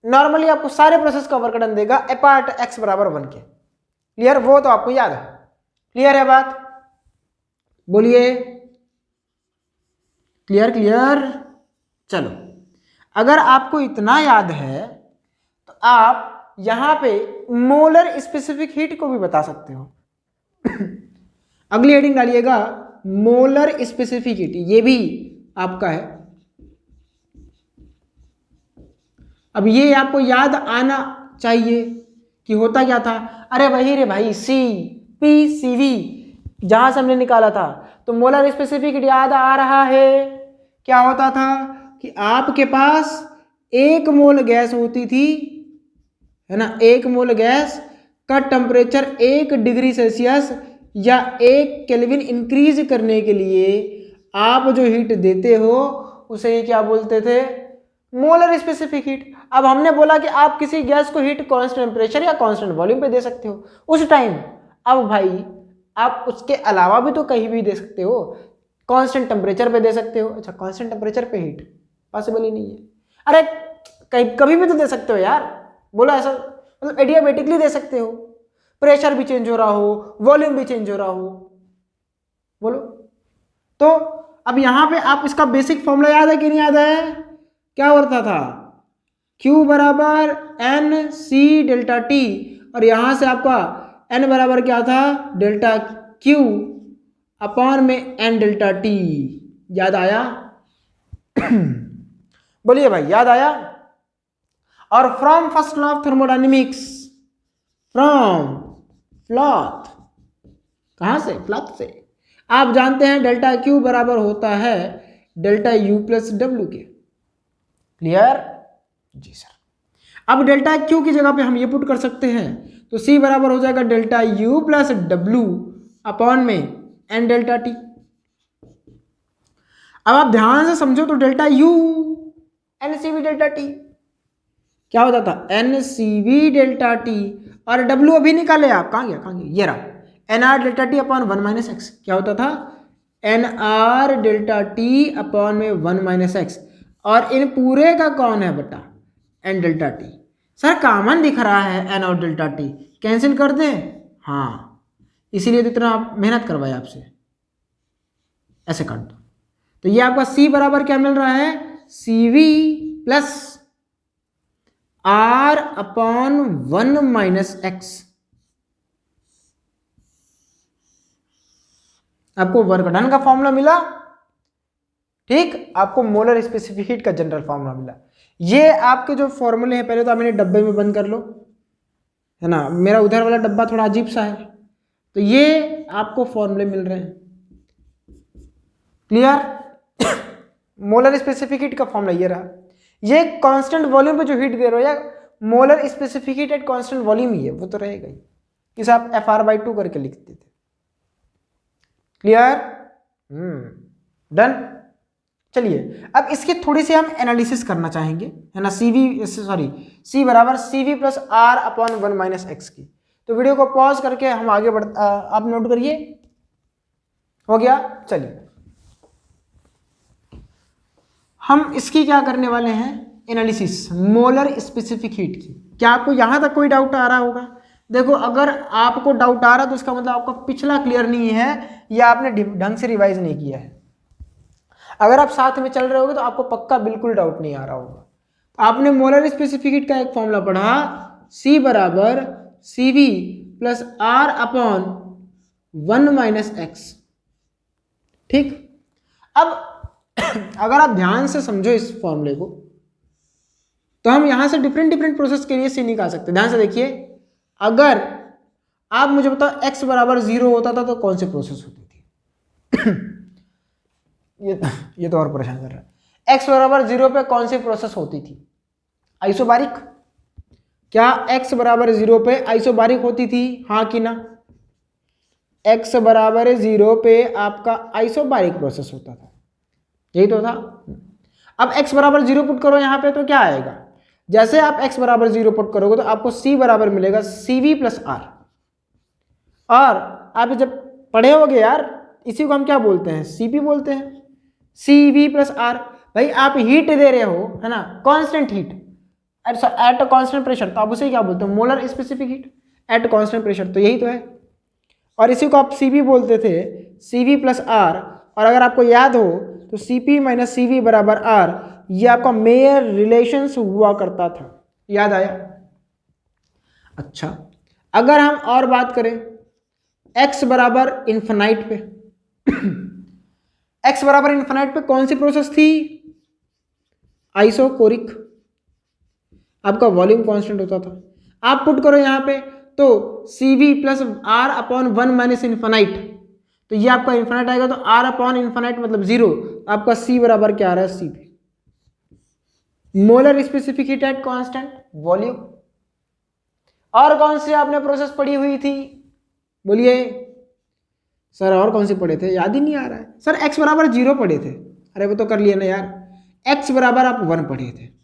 नॉर्मली आपको सारे प्रोसेस का वर्क डन देगा अपार्ट x बराबर 1 के। क्लियर, वो तो आपको याद है। क्लियर है बात, बोलिए क्लियर क्लियर। चलो, अगर आपको इतना याद है तो आप यहां पे मोलर स्पेसिफिक हीट को भी बता सकते हो। अगली हेडिंग डालिएगा मोलर स्पेसिफिक हीट, ये भी आपका है। अब ये आपको याद आना चाहिए कि होता क्या था। अरे वही रे भाई, CpCv जहां से हमने निकाला था। तो मोलर स्पेसिफिक हीट याद आ रहा है, क्या होता था कि आपके पास 1 मोल गैस होती थी, है ना। 1 मोल गैस का टेम्परेचर 1 डिग्री सेल्सियस या 1 केल्विन इंक्रीज करने के लिए आप जो हीट देते हो उसे ही क्या बोलते थे, मोलर स्पेसिफिक हीट। अब हमने बोला कि आप किसी गैस को हीट कांस्टेंट टेम्परेचर या कांस्टेंट वॉल्यूम पे दे सकते हो उस टाइम। अब भाई आप उसके अलावा भी तो कहीं भी दे सकते हो, कांस्टेंट टेम्परेचर पे दे सकते हो। अच्छा, कांस्टेंट टेम्परेचर पे हीट पॉसिबल ही नहीं है। अरे कहीं कभी भी तो दे सकते हो यार, बोलो ऐसा, मतलब एडियाबेटिकली दे सकते हो, प्रेशर भी चेंज हो रहा हो, वॉल्यूम भी चेंज हो रहा हो, बोलो। तो अब यहां पे आप इसका बेसिक फॉर्मूला याद है कि नहीं याद है, क्या होता था, Q बराबर NC∆T, और यहां से आपका N बराबर क्या था, ΔQ अपॉन में N∆T। याद आया? बोलिए भाई, याद आया? और from first law of thermodynamics, from फ्लॉथ, कहां से, फ्लॉथ से आप जानते हैं ΔQ बराबर होता है ΔU प्लस W के। क्लियर जी सर। अब ΔQ की जगह पे हम ये पुट कर सकते हैं, तो C बराबर हो जाएगा ΔU प्लस W अपॉन में N∆T। अब आप ध्यान से समझो तो ΔU NCV∆T क्या होता था, NCV∆T, और W अभी निकाले आप, कहाँ गया, ये रहा, NR∆T अपॉन 1 - x। क्या होता था, NR∆T अपॉन में 1 - x, और इन पूरे का कौन है बेटा, N∆T। सर कॉमन दिख रहा है N और ΔT, कैंसिल कर दें, हाँ, इसीलिए तो इतना मेहनत करवाए आपसे, ऐसे कर दो। तो ये आपका C बराबर क्या मिल रहा है, CV plus R upon 1 - x। आपको वर्क डन का फॉर्मूला मिला, ठीक, आपको मोलर स्पेसिफिक हीट का जनरल फॉर्मूला मिला। ये आपके जो फॉर्मूले हैं, पहले तो आप इन्हें डब्बे में बंद कर लो, है ना, मेरा उधर वाला डब्बा थोड़ा अजीब सा है। तो ये आपको फॉर्मूले मिल रहे हैं, क्लियर। मोलर स्पेसिफिक हीट का फॉर्मूला ये रहा। ये कांस्टेंट वॉल्यूम पे जो हीट दे रहे हो, या molar specific heat at constant volume ही है, वो तो रहेगा ही। इसे आप FR/2 करके लिख देते। Clear, done. चलिए अब इसकी थोड़ी सी हम एनालिसिस करना चाहेंगे, है ना। C बराबर CV plus R upon 1 - x की। तो वीडियो को पॉज करके हम आगे आप नोट करिए, हो गया। चलिए हम इसकी क्या करने वाले हैं, एनालिसिस मोलर स्पेसिफिक हीट की। क्या आपको यहां तक कोई डाउट आ रहा होगा? देखो, अगर आपको डाउट आ रहा है तो इसका मतलब आपका पिछला क्लियर नहीं है या आपने ढंग से रिवाइज नहीं किया है। अगर आप साथ में चल रहे होगे तो आपको पक्का बिल्कुल डाउट नहीं आ रहा होगा। आपने मोलर स्पेसिफिक हीट का एक फॉर्मूला पढ़ा, C बराबर CV plus R upon 1 - x, ठीक। अब अगर आप ध्यान से समझो इस फॉर्मूले को, तो हम यहां से डिफरेंट प्रोसेस के लिए C निकाल सकते हैं। ध्यान से देखिए, अगर आप मुझे बताओ x बराबर 0 होता था तो कौन सी प्रोसेस होती थी? ये तो और परेशान कर रहा है। x बराबर 0 पे कौन सी प्रोसेस होती थी? आइसोबारिक। क्या x बराबर 0 पे आइसोबारिक होती थी, हाँ कि ना? x बराबर 0 पे आपका आइसोबारिक प्रोसेस होता था, यही तो था। अब x बराबर 0 पुट करो यहाँ पे तो क्या आएगा, जैसे आप x बराबर 0 पुट करोगे तो आपको C बराबर मिलेगा CV प्लस R। और आप जब पढ़े होगे यार, इसी को हम क्या बोलते हैं, सीपी बोलते हैं, CV प्लस आर। भाई आप हीट दे रहे हो, है ना, constant heat at constant pressure, तो आप उसे क्या बोलते हो, molar specific heat at constant pressure, तो यही तो है। और इसी को आप CV बोलते थे, CV प्लस आर। और अगर आपको याद हो तो CP माइनस CV बराबर आर, ये आपका मेयर रिलेशंस हुआ करता था, याद आया। अच्छा, अगर हम और बात करें x बराबर इन्फिनाइट पे x बराबर इन्फिनाइट पे कौन सी प्रोसेस थी, आइसोकोरिक, आपका वॉल्यूम कांस्टेंट होता था। आप पुट करो यहाँ पे तो CV plus R upon 1 minus infinite, तो ये आपका इन्फिनाइट आएगा, तो आर अपॉन इन्फिनाइट मतलब 0, आपका C बराबर क्या आ रहा है, CP, molar specific heat at constant volume. और कौन सी आपने प्रोसेस पढ़ी हुई थी, बोलिए सर, और कौन सी पढ़े थे, याद ही नहीं आ रहा है सर। x बराबर 0 पढ़े थे, अरे वो तो कर लिया ना यार। x बराबर आप 1 पढ़े थे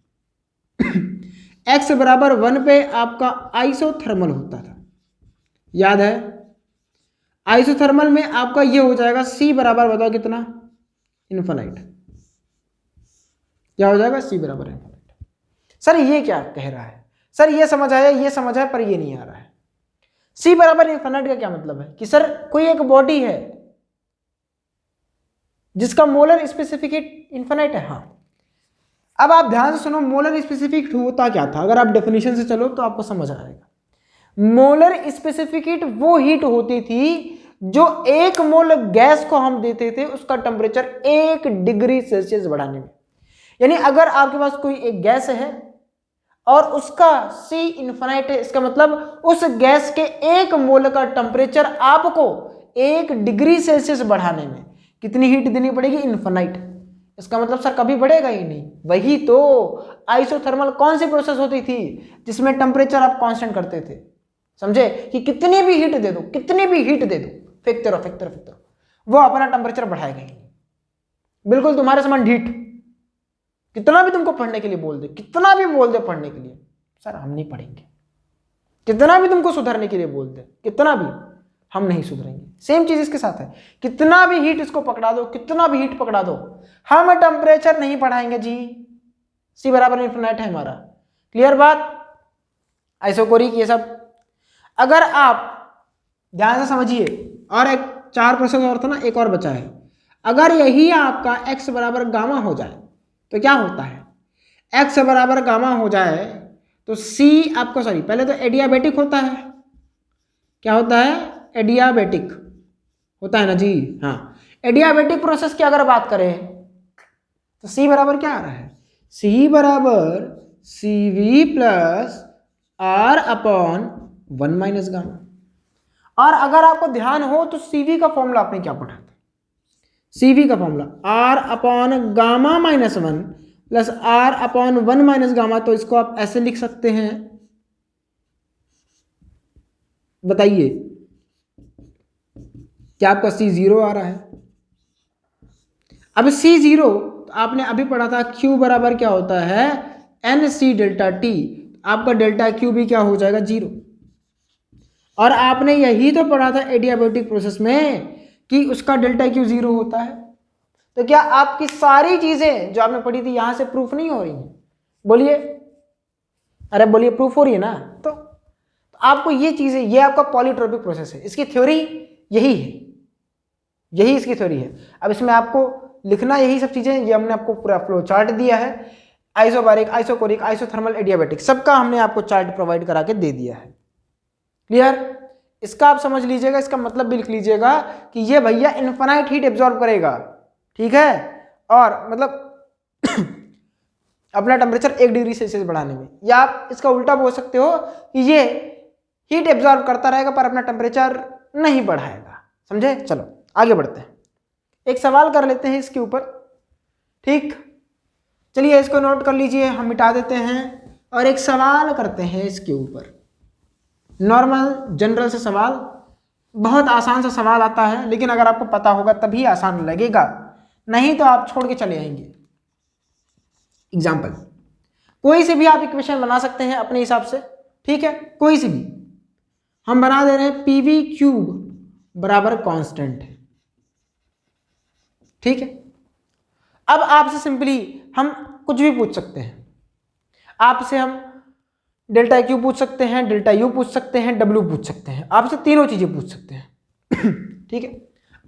x बराबर 1 पे आपका आइसोथर्मल होता था, याद है। आइसोथर्मल में आपका ये हो जाएगा C बराबर, बताओ कितना, इन्फिनाइट, क्या हो जाएगा, C बराबर इन्फिनाइट। सर ये क्या कह रहा है, सर ये समझ आया, ये समझ आया, पर ये नहीं आ रहा है। C बराबर इन्फिनाइट का क्या मतलब है कि सर कोई एक बॉडी है जिसका मोलर स्पेसिफिक हीट इन्फिनाइट है। हाँ, अब आप ध्यान से सुनो, मोलर स्पेसिफिक होता क्या था, अगर आप डेफिनेशन से चलो तो आपको समझ आएगा। मोलर स्पेसिफिक हीट वो हीट होती थी जो 1 मोल गैस को हम देते थे उसका टेम्परेचर 1 डिग्री सेल्सियस बढ़ाने में। यानी अगर आपके पास कोई एक गैस है और उसका C इन्फिनाइट है, इसका मतलब उस गैस के 1 मोल का टेम्परेचर आपको 1 डिग्री सेल्सियस बढ़ाने में कितनी हीट देनी पड़ेगी, इन्फिनाइट। इसका मतलब सर कभी बढ़ेगा ही नहीं। वही तो आइसोथर्मल कौन सी प्रोसेस होती थी जिसमें टेम्परेचर आप कांस्टेंट करते थे, समझे, कि कितनी भी हीट दे दो, कितनी भी हीट दे दो, फेंकते रहो फेंकते रहो फेंकते रहो, वो अपना टेम्परेचर बढ़ाएगा ही नहीं, बिल्कुल तुम्हारे समान ढीठ। कितना भी तुमको पढ़ने के लिए बोल दे, कितना भी बोल दे पढ़ने के लिए, सर हम नहीं पढ़ेंगे। कितना भी तुमको सुधरने के लिए बोल दे, कितना भी, हम नहीं सुधरेंगे। सेम चीज इसके साथ है, कितना भी हीट इसको पकड़ा दो, कितना भी हीट पकड़ा दो, हम टेम्परेचर नहीं बढ़ाएंगे जी। C बराबर इन्फिनाइट है हमारा, क्लियर बात। आइसोकोरिक ये सब अगर आप ध्यान से समझिए। और एक 4 प्रोसेस और था ना, एक और बचा है। अगर यही आपका x बराबर गामा हो जाए तो क्या होता है, x बराबर गामा हो जाए तो C आपका, सॉरी पहले तो एडियाबेटिक होता है, क्या होता है, एडियाबेटिक होता है ना जी। हाँ, एडियाबेटिक प्रोसेस की अगर बात करें तो C बराबर क्या आ रहा है, C बराबर CV plus R upon 1 minus gamma. और अगर आपको ध्यान हो तो CV का फॉर्मूला आपने क्या पढ़ा था, CV का formula R upon gamma minus 1 plus R upon 1 minus gamma. तो इसको आप ऐसे लिख सकते हैं, बताइए क्या आपका C 0 आ रहा है। अब C 0 तो आपने अभी पढ़ा था Q बराबर क्या होता है, NC डेल्टा T, आपका डेल्टा Q भी क्या हो जाएगा, 0। और आपने यही तो पढ़ा था एडियाबेटिक प्रोसेस में कि उसका डेल्टा Q 0 होता है। तो क्या आपकी सारी चीजें जो आपने पढ़ी थी यहां से प्रूफ नहीं हो रही हैं, बोलिए, अरे बोलिए, प्रूफ हो रही है ना। तो आपको ये चीजें, ये आपका पॉलीट्रोपिक प्रोसेस है, इसकी थ्योरी यही है, यही इसकी थ्योरी है। अब इसमें आपको लिखना यही सब चीजें, ये हमने आपको पूरा फ्लो चार्ट दिया है, आइसोबारिक, आइसोकोरिक, आइसोथर्मल, एडियाबेटिक, सबका हमने आपको चार्ट प्रोवाइड करा के दे दिया है, क्लियर। इसका आप समझ लीजिएगा, इसका मतलब भी लिख लीजिएगा कि ये भैया इनफाइनाइट हीट एब्जॉर्ब करेगा, ठीक है, और मतलब अपना टेम्परेचर 1 डिग्री सेल्सियस बढ़ाने में। या आप इसका उल्टा बोल सकते हो कि ये हीट एब्जॉर्ब करता रहेगा पर अपना टेम्परेचर नहीं बढ़ाएगा, समझे। चलो आगे बढ़ते हैं, एक सवाल कर लेते हैं इसके ऊपर, ठीक, चलिए इसको नोट कर लीजिए, हम मिटा देते हैं और एक सवाल करते हैं इसके ऊपर। नॉर्मल जनरल से सवाल, बहुत आसान सा सवाल आता है, लेकिन अगर आपको पता होगा तभी आसान लगेगा, नहीं तो आप छोड़ के चले आएंगे। एग्जाम्पल, कोई से भी आप इक्वेशन बना सकते हैं अपने हिसाब से, ठीक है, कोई से भी। हम बना दे रहे हैं पीवी क्यूब बराबर कांस्टेंट है, ठीक है। अब आपसे सिंपली हम कुछ भी पूछ सकते हैं, आपसे हम डेल्टा क्यू पूछ सकते हैं, डेल्टा यू पूछ सकते हैं, डब्ल्यू पूछ सकते हैं, आपसे तीनों चीजें पूछ सकते हैं ठीक है।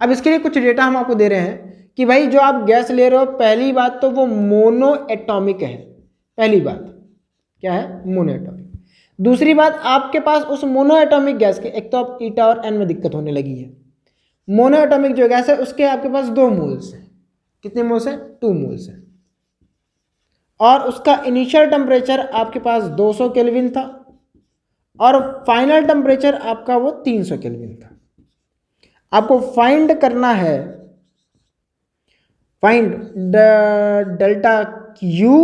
अब इसके लिए कुछ डेटा हम आपको दे रहे हैं कि भाई जो आप गैस ले रहे हो, पहली बात तो वो मोनो एटॉमिक है, पहली बात क्या है, मोनो एटॉमिक। दूसरी बात, आपके पास उस मोनो एटॉमिक गैस के, एक तो आप ईटा और एन में दिक्कत होने लगी है, मोनो एटॉमिक जो गैस है उसके आपके पास 2 मोल्स हैं, कितने मोल्स हैं, 2 मोल्स हैं, और उसका इनिशियल टेम्परेचर आपके पास 200 केल्विन था और फाइनल टेम्परेचर आपका वो 300 केल्विन था। आपको फाइंड करना है, फाइंड डेल्टा क्यू,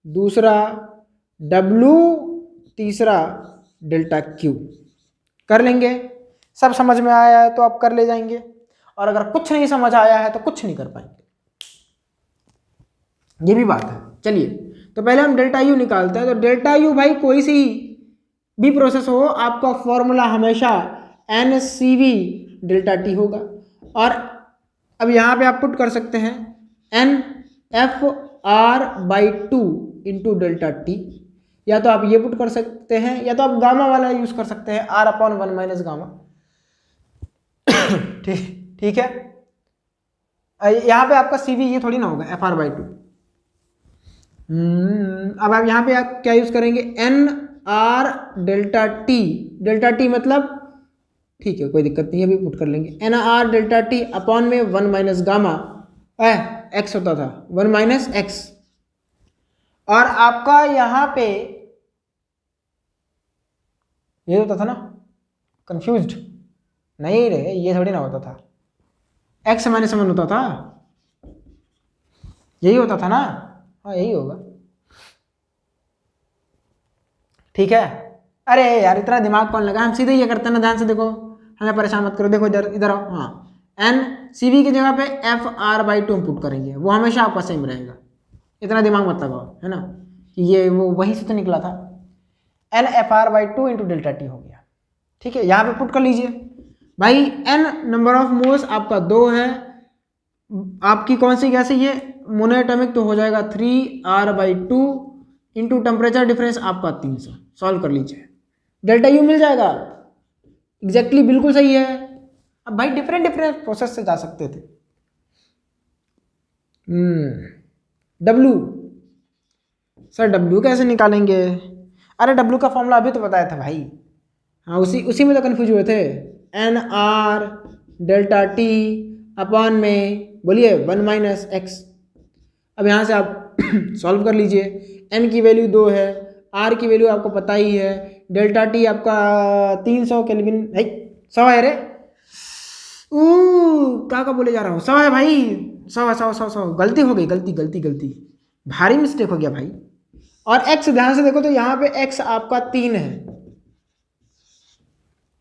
दूसरा डब्ल्यू, तीसरा डेल्टा क्यू। कर लेंगे, सब समझ में आया है तो आप कर ले जाएंगे, और अगर कुछ नहीं समझ आया है तो कुछ नहीं कर पाएंगे, ये भी बात है। चलिए तो पहले हम डेल्टा यू निकालते हैं। तो डेल्टा यू भाई कोई सी भी प्रोसेस हो, आपका फॉर्मूला हमेशा NCV डेल्टा टी होगा, और अब यहाँ पे आप पुट कर सकते हैं NFR/2 इंटू डेल्टा टी, या तो आप ये पुट कर सकते हैं, या तो आप गामा वाला यूज कर सकते हैं, R/1 माइनस गामा ठीक है। यहाँ पे आपका CV ये थोड़ी ना होगा, FR/2। अब आप यहाँ पे आप क्या यूज करेंगे, NR delta T, delta T मतलब ठीक है कोई दिक्कत नहीं है, अभी पुट कर लेंगे NR डेल्टा टी अपॉन में 1 माइनस गामा एक्स होता था, 1 माइनस एक्स, और आपका यहाँ पे ये होता था ना, कंफ्यूज्ड नहीं रहे, ये थोड़ी ना होता था, एक्स माइनस 1 होता था, यही होता था ना, हाँ यही होगा, ठीक है। अरे यार इतना दिमाग कौन लगा, हम सीधे ये करते हैं ना, ध्यान से देखो, हमें परेशान मत करो, देखो इधर इधर आओ, हाँ NCV की जगह पे FR/2 हम पुट करेंगे, वो हमेशा आपका सेम रहेगा, इतना दिमाग मत लगाओ, है ना, कि ये वो वहीं से तो निकला था, NFR/2 इंटू डेल्टा टी हो गया, ठीक है। यहाँ पे पुट कर लीजिए भाई, N नंबर ऑफ मोल्स आपका 2 है, आपकी कौन सी गैस है ये, मोनोएटॉमिक, तो हो जाएगा 3R/2 इंटू टेम्परेचर डिफरेंस आपका 300, सॉल्व कर लीजिए, डेल्टा यू मिल जाएगा, एग्जैक्टली बिल्कुल सही है। अब भाई डिफरेंट प्रोसेस से जा सकते थे। डब्लू, सर डब्लू कैसे निकालेंगे, अरे डब्लू का फॉर्मूला अभी तो बताया था भाई, हाँ उसी में तो कन्फ्यूज हुए थे, NR डेल्टा टी अपॉन में बोलिए 1 माइनस एक्स। अब यहाँ से आप सॉल्व कर लीजिए, N की वैल्यू 2 है, R की वैल्यू आपको पता ही है, डेल्टा टी आपका 300 केल्विन है, 100 है रे, क्या बोले जा रहा हूँ, 100 है भाई, 100 गलती हो गई, गलती भारी मिस्टेक हो गया भाई। और x ध्यान से देखो तो यहाँ पे x आपका 3 है,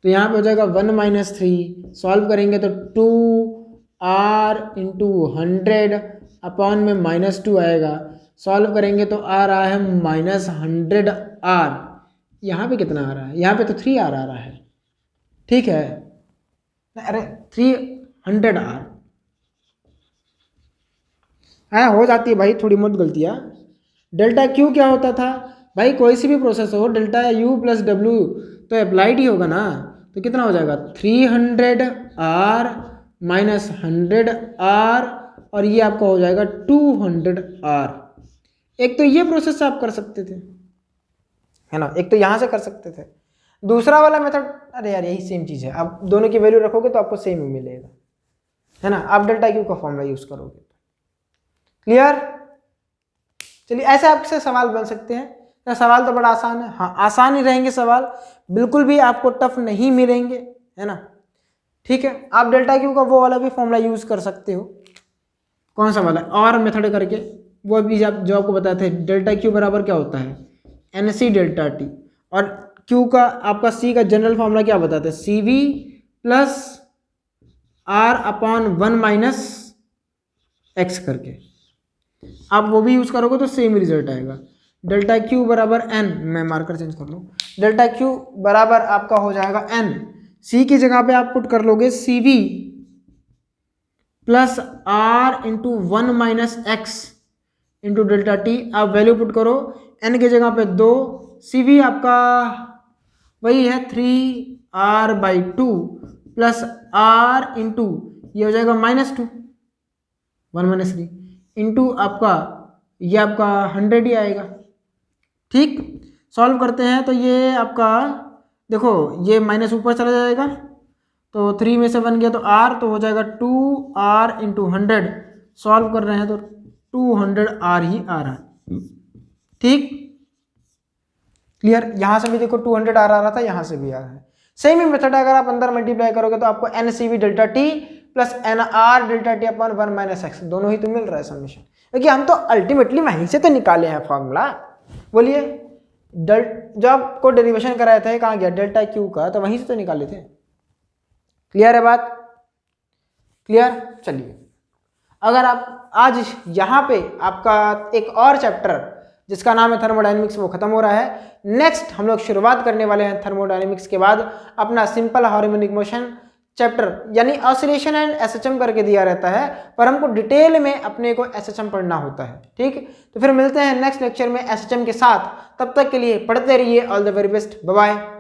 तो यहाँ पे हो जाएगा 1 माइनस 3, सॉल्व करेंगे तो 2R इंटू 100 अपॉन में -2 आएगा, सॉल्व करेंगे तो आ रहा है -100R, यहाँ पे कितना आ रहा है, यहाँ पे तो 3R आ रहा है, ठीक है, अरे 300R हाँ हो जाती है भाई थोड़ी बहुत गलतियाँ। डेल्टा क्यू क्या होता था भाई, कोई सी भी प्रोसेस हो, डेल्टा यू प्लस डब्ल्यू तो अप्लाइड ही होगा ना, तो कितना हो जाएगा 300R माइनस 100R, और ये आपका हो जाएगा 200R। एक तो ये प्रोसेस आप कर सकते थे, है ना, एक तो यहाँ से कर सकते थे, दूसरा वाला मेथड, अरे यार यही सेम चीज़ है, आप दोनों की वैल्यू रखोगे तो आपको सेम ही मिलेगा, है ना, आप डेल्टा क्यू का फॉर्मूला यूज़ करोगे, क्लियर। चलिए ऐसे आपसे सवाल बन सकते हैं, तो सवाल तो बड़ा आसान है, हाँ आसान ही रहेंगे सवाल, बिल्कुल भी आपको टफ नहीं मिलेंगे, है ना, ठीक है। आप डेल्टा क्यू का वो वाला भी फॉर्मूला यूज़ कर सकते हो, कौन सा वाला, और मेथड करके, वो भी जो आपको बताए थे, डेल्टा क्यू बराबर क्या होता है NC डेल्टा टी, और क्यू का आपका C का जनरल फॉर्मूला क्या बताते हैं, CV plus R/1 minus x करके, आप वो भी यूज़ करोगे तो सेम रिजल्ट आएगा। डेल्टा क्यू बराबर एन, मैं मार्कर चेंज कर लूँ, डेल्टा क्यू बराबर आपका हो जाएगा एन, सी की जगह पे आप पुट कर लोगे C V plus R into 1 minus X into delta T. आप वैल्यू पुट करो, एन की जगह पे 2, सी वी आपका वही है 3r/2 प्लस आर इंटू ये हो जाएगा -2 1 माइनस 3 इंटू आपका ये आपका 100 ही आएगा। ठीक, सॉल्व करते हैं तो ये आपका देखो ये माइनस ऊपर चला जाएगा तो 3 में से 1 गया तो r, तो हो जाएगा 2r इंटू 100। सॉल्व कर रहे हैं तो 200r ही आ रहा है। ठीक, क्लियर, यहां से भी देखो 200r आ रहा था, यहां से भी आ रहा है। सेम ही मेथड अगर आप अंदर मल्टीप्लाई करोगे तो आपको NCV delta T plus NR delta T upon 1 minus X दोनों ही तो मिल रहा है समीशन, क्योंकि हम तो अल्टीमेटली वहीं से तो निकाले हैं फॉर्मूला। बोलिए, जब आपको डेरिवेशन कराया था कहाँ गया डेल्टा क्यू का, तो वहीं से तो निकाले थे। क्लियर है बात, क्लियर। चलिए, अगर आप आज यहाँ पे आपका एक और चैप्टर जिसका नाम है थर्मोडायनेमिक्स वो खत्म हो रहा है। नेक्स्ट हम लोग शुरुआत करने वाले हैं थर्मोडायनेमिक्स के बाद अपना सिंपल हार्मोनिक मोशन चैप्टर, यानी ऑसिलेशन एंड एसएचएम करके दिया रहता है, पर हमको डिटेल में अपने को एसएचएम पढ़ना होता है। ठीक, तो फिर मिलते हैं नेक्स्ट लेक्चर में एसएचएम के साथ। तब तक के लिए पढ़ते रहिए। All the very best, bye bye.